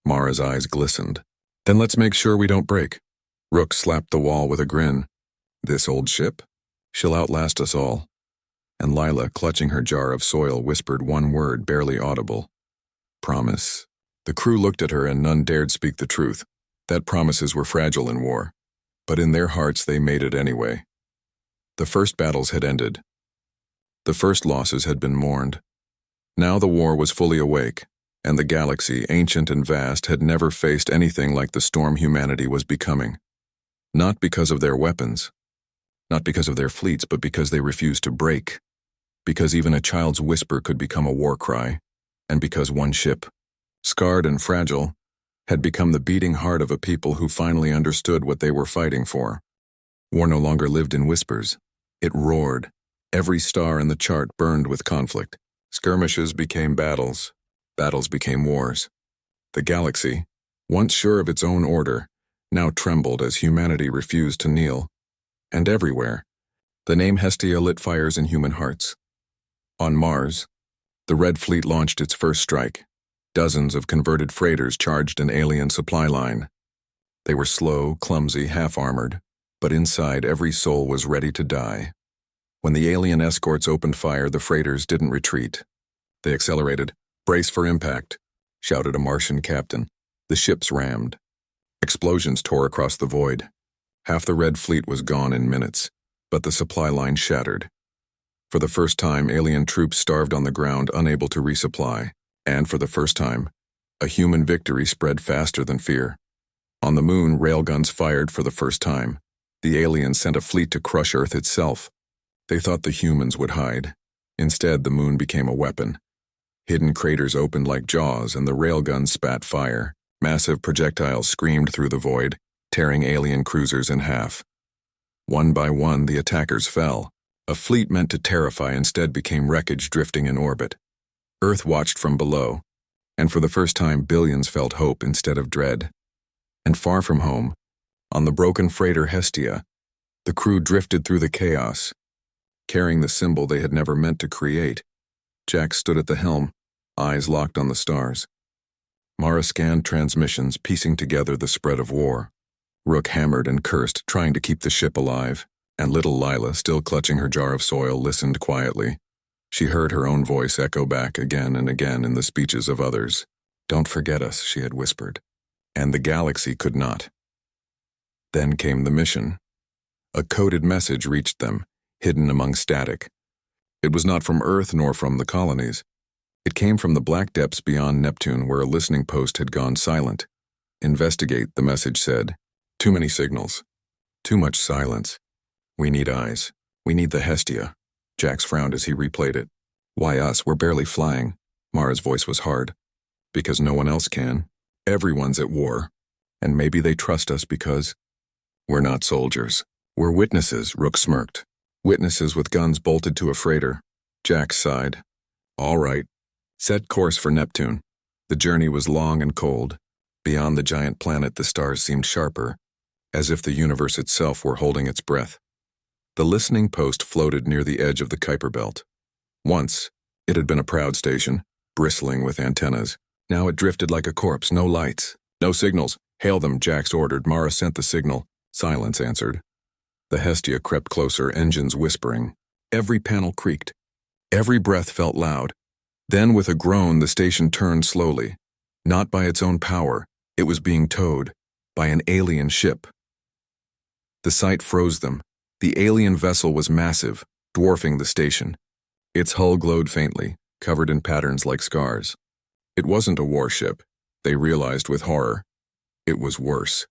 Mara's eyes glistened. "Then let's make sure we don't break." Rook slapped the wall with a grin. "This old ship? She'll outlast us all." And Lila, clutching her jar of soil, whispered one word, barely audible: "Promise." The crew looked at her and none dared speak the truth, that promises were fragile in war. But in their hearts they made it anyway. The first battles had ended. The first losses had been mourned. Now the war was fully awake, and the galaxy, ancient and vast, had never faced anything like the storm humanity was becoming. Not because of their weapons, not because of their fleets, but because they refused to break. Because even a child's whisper could become a war cry, and because one ship, scarred and fragile, had become the beating heart of a people who finally understood what they were fighting for. War no longer lived in whispers. It roared. Every star in the chart burned with conflict. Skirmishes became battles. Battles became wars. The galaxy, once sure of its own order, now trembled as humanity refused to kneel. And everywhere, the name Hestia lit fires in human hearts. On Mars, the Red Fleet launched its first strike. Dozens of converted freighters charged an alien supply line. They were slow, clumsy, half-armored, but inside every soul was ready to die. When the alien escorts opened fire, the freighters didn't retreat. They accelerated. "Brace for impact," shouted a Martian captain. The ships rammed. Explosions tore across the void. Half the Red Fleet was gone in minutes, but the supply line shattered. For the first time, alien troops starved on the ground, unable to resupply. And for the first time, a human victory spread faster than fear. On the moon, railguns fired for the first time. The aliens sent a fleet to crush Earth itself. They thought the humans would hide. Instead, the moon became a weapon. Hidden craters opened like jaws, and the railguns spat fire. Massive projectiles screamed through the void, tearing alien cruisers in half. One by one, the attackers fell. A fleet meant to terrify instead became wreckage drifting in orbit. Earth watched from below, and for the first time, billions felt hope instead of dread. And far from home, on the broken freighter Hestia, the crew drifted through the chaos, carrying the symbol they had never meant to create. Jack stood at the helm, eyes locked on the stars. Mara scanned transmissions, piecing together the spread of war. Rook hammered and cursed, trying to keep the ship alive, and little Lila, still clutching her jar of soil, listened quietly. She heard her own voice echo back again and again in the speeches of others. "Don't forget us," she had whispered. And the galaxy could not. Then came the mission. A coded message reached them, hidden among static. It was not from Earth nor from the colonies. It came from the black depths beyond Neptune, where a listening post had gone silent. "Investigate," the message said. "Too many signals. Too much silence. We need eyes. We need the Hestia." Jax frowned as he replayed it. "Why us? We're barely flying." Mara's voice was hard. "Because no one else can. Everyone's at war. And maybe they trust us because we're not soldiers. We're witnesses," Rook smirked. "Witnesses with guns bolted to a freighter." Jax sighed. "All right. Set course for Neptune." The journey was long and cold. Beyond the giant planet, the stars seemed sharper, as if the universe itself were holding its breath. The listening post floated near the edge of the Kuiper Belt. Once, it had been a proud station, bristling with antennas. Now it drifted like a corpse, no lights, no signals. "Hail them," Jax ordered. Mara sent the signal. Silence answered. The Hestia crept closer, engines whispering. Every panel creaked. Every breath felt loud. Then, with a groan, the station turned slowly. Not by its own power, it was being towed by an alien ship. The sight froze them. The alien vessel was massive, dwarfing the station. Its hull glowed faintly, covered in patterns like scars. It wasn't a warship, they realized with horror. It was worse.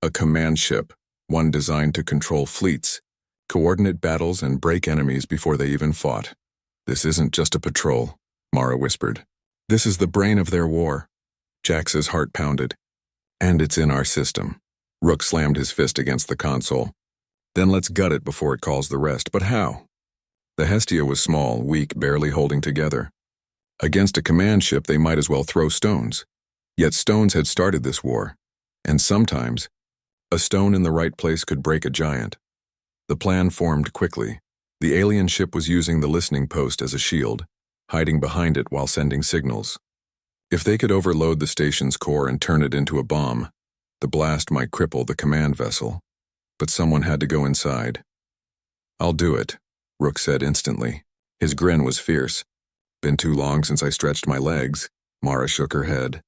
A command ship, one designed to control fleets, coordinate battles, and break enemies before they even fought. "This isn't just a patrol," Mara whispered. "This is the brain of their war." Jax's heart pounded. "And it's in our system." Rook slammed his fist against the console. "Then let's gut it before it calls the rest. But how?" The Hestia was small, weak, barely holding together. Against a command ship, they might as well throw stones. Yet stones had started this war. And sometimes, a stone in the right place could break a giant. The plan formed quickly. The alien ship was using the listening post as a shield, hiding behind it while sending signals. If they could overload the station's core and turn it into a bomb, the blast might cripple the command vessel. But someone had to go inside. "I'll do it," Rook said instantly. His grin was fierce. "Been too long since I stretched my legs." Mara shook her head.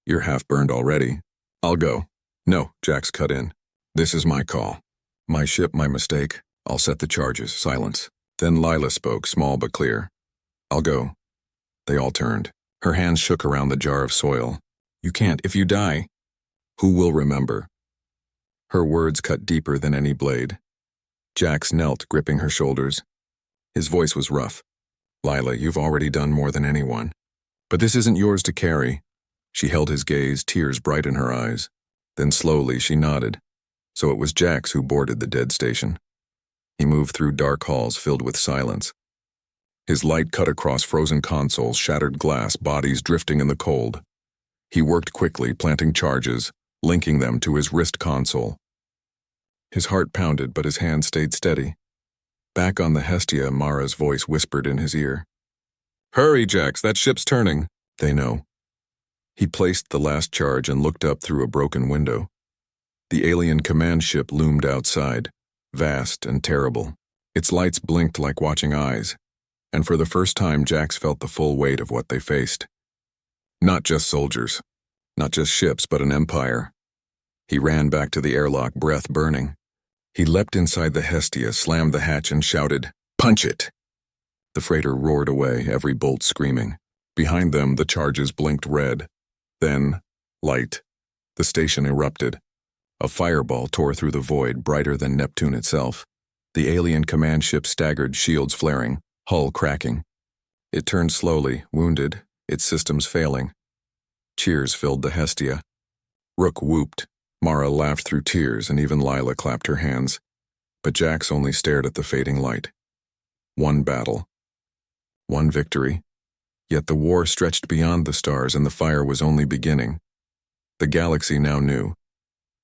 "You're half burned already." "I'll go." "No," Jax cut in. "This is my call. My ship, my mistake. I'll set the charges." Silence. Then Lila spoke, small but clear. "I'll go." They all turned. Her hands shook around the jar of soil. "You can't. If you die, who will remember?" Her words cut deeper than any blade. Jax knelt, gripping her shoulders. His voice was rough. "Lila, you've already done more than anyone. But this isn't yours to carry." She held his gaze, tears bright in her eyes. Then slowly she nodded. So it was Jax who boarded the dead station. He moved through dark halls filled with silence. His light cut across frozen consoles, shattered glass, bodies drifting in the cold. He worked quickly, planting charges, linking them to his wrist console. His heart pounded, but his hand stayed steady. Back on the Hestia, Mara's voice whispered in his ear. "Hurry, Jax, that ship's turning." "They know." He placed the last charge and looked up through a broken window. The alien command ship loomed outside, vast and terrible. Its lights blinked like watching eyes, and for the first time Jax felt the full weight of what they faced. Not just soldiers, not just ships, but an empire. He ran back to the airlock, breath burning. He leapt inside the Hestia, slammed the hatch, and shouted, "Punch it!" The freighter roared away, every bolt screaming. Behind them, the charges blinked red. Then, light. The station erupted. A fireball tore through the void, brighter than Neptune itself. The alien command ship staggered, shields flaring, hull cracking. It turned slowly, wounded, its systems failing. Cheers filled the Hestia. Rook whooped. Mara laughed through tears, and even Lila clapped her hands. But Jax only stared at the fading light. One battle. One victory. Yet the war stretched beyond the stars, and the fire was only beginning. The galaxy now knew.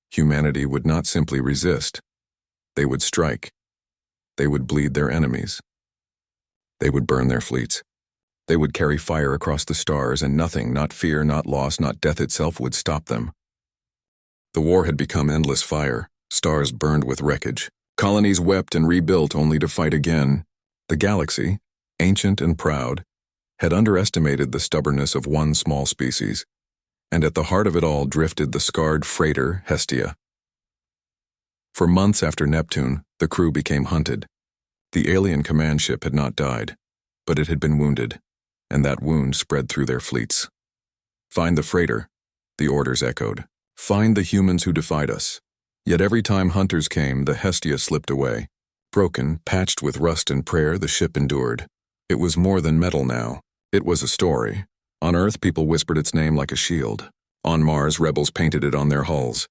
Humanity would not simply resist. They would strike. They would bleed their enemies. They would burn their fleets. They would carry fire across the stars, and nothing, not fear, not loss, not death itself, would stop them. The war had become endless fire. Stars burned with wreckage. Colonies wept and rebuilt only to fight again. The galaxy, ancient and proud, had underestimated the stubbornness of one small species, and at the heart of it all drifted the scarred freighter Hestia. For months after Neptune, the crew became hunted. The alien command ship had not died, but it had been wounded, and that wound spread through their fleets. "Find the freighter," the orders echoed. "Find the humans who defied us." Yet every time hunters came, the Hestia slipped away. Broken, patched with rust and prayer, the ship endured. It was more than metal now. It was a story. On Earth, people whispered its name like a shield. On Mars, rebels painted it on their hulls.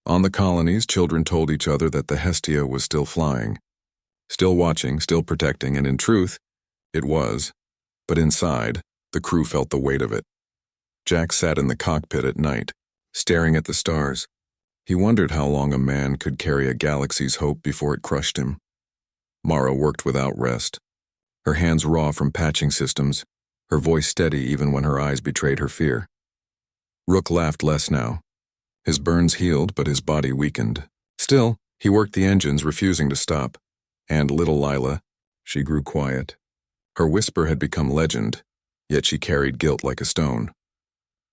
On the colonies, children told each other that the Hestia was still flying. Still watching, still protecting, and in truth, it was. But inside, the crew felt the weight of it. Jack sat in the cockpit at night, staring at the stars. He wondered how long a man could carry a galaxy's hope before it crushed him. Mara worked without rest. Her hands raw from patching systems, her voice steady even when her eyes betrayed her fear. Rook laughed less now. His burns healed, but his body weakened. Still, he worked the engines, refusing to stop. And little Lila, she grew quiet. Her whisper had become legend, yet she carried guilt like a stone.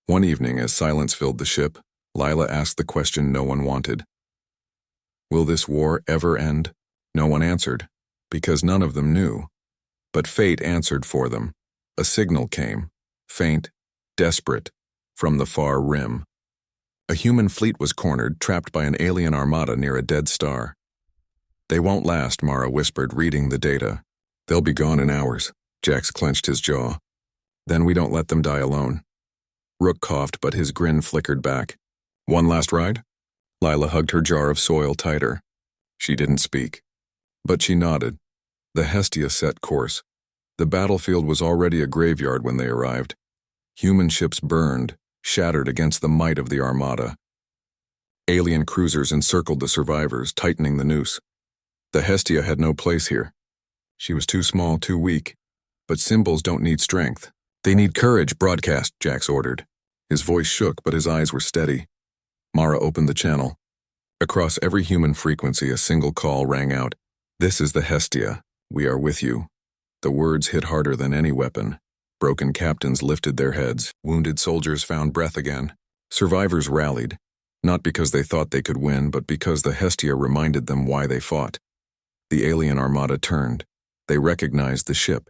One evening, as silence filled the ship, Lila asked the question no one wanted. Will this war ever end? No one answered, because none of them knew. But fate answered for them. A signal came, faint, desperate, from the far rim. A human fleet was cornered, trapped by an alien armada near a dead star. They won't last, Mara whispered, reading the data. They'll be gone in hours. Jax clenched his jaw. Then we don't let them die alone. Rook coughed, but his grin flickered back. One last ride? Lila hugged her jar of soil tighter. She didn't speak. But she nodded. The Hestia set course. The battlefield was already a graveyard when they arrived. Human ships burned, shattered against the might of the armada. Alien cruisers encircled the survivors, tightening the noose. The Hestia had no place here. She was too small, too weak. But symbols don't need strength. They need courage, broadcast, Jax ordered. His voice shook, but his eyes were steady. Mara opened the channel. Across every human frequency, a single call rang out. This is the Hestia. We are with you. The words hit harder than any weapon. Broken captains lifted their heads. Wounded soldiers found breath again. Survivors rallied, not because they thought they could win, but because the Hestia reminded them why they fought. The alien armada turned. They recognized the ship.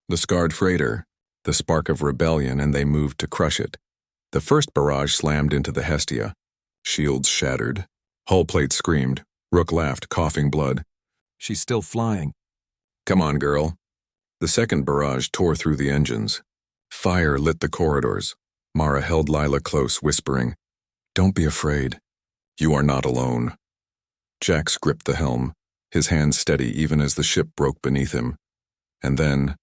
The scarred freighter, the spark of rebellion, and they moved to crush it. The first barrage slammed into the Hestia. Shields shattered. Hull plate screamed. Rook laughed, coughing blood. She's still flying. Come on, girl. The second barrage tore through the engines. Fire lit the corridors. Mara held Lila close, whispering, "Don't be afraid. You are not alone." Jax gripped the helm, his hands steady even as the ship broke beneath him. And then,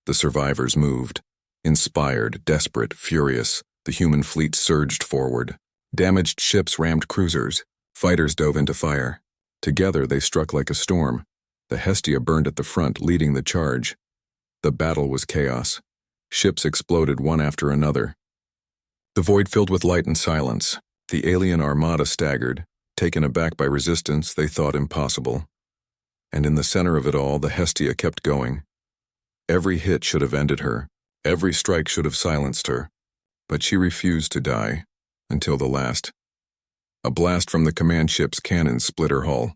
the survivors moved. Inspired, desperate, furious, the human fleet surged forward. Damaged ships rammed cruisers. Fighters dove into fire. Together they struck like a storm. The Hestia burned at the front, leading the charge. The battle was chaos. Ships exploded one after another. The void filled with light and silence. The alien armada staggered. Taken aback by resistance they thought impossible. And in the center of it all, the Hestia kept going. Every hit should have ended her. Every strike should have silenced her. But she refused to die. Until the last. A blast from the command ship's cannon split her hull.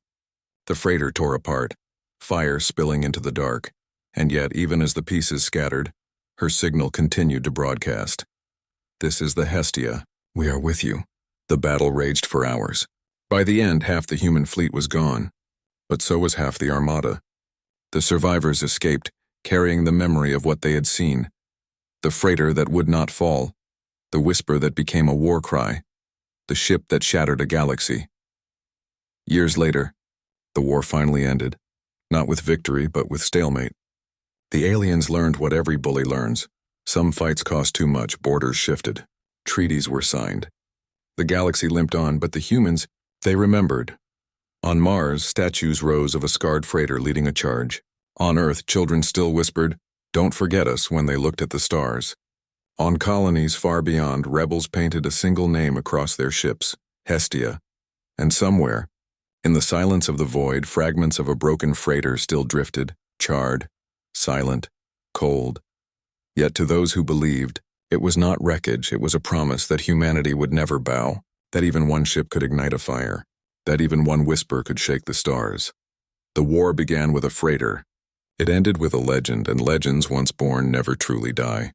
The freighter tore apart, fire spilling into the dark. And yet, even as the pieces scattered, her signal continued to broadcast. "This is the Hestia. We are with you." The battle raged for hours. By the end, half the human fleet was gone. But so was half the armada. The survivors escaped, carrying the memory of what they had seen. The freighter that would not fall. The whisper that became a war cry. The ship that shattered a galaxy. Years later, the war finally ended. Not with victory, but with stalemate. The aliens learned what every bully learns. Some fights cost too much, borders shifted. Treaties were signed. The galaxy limped on, but the humans, they remembered. On Mars, statues rose of a scarred freighter leading a charge. On Earth, children still whispered, "Don't forget us," when they looked at the stars. On colonies far beyond, rebels painted a single name across their ships, Hestia. And somewhere, in the silence of the void, fragments of a broken freighter still drifted, charred, silent, cold. Yet to those who believed, it was not wreckage, it was a promise that humanity would never bow, that even one ship could ignite a fire, that even one whisper could shake the stars. The war began with a freighter. It ended with a legend, and legends once born never truly die.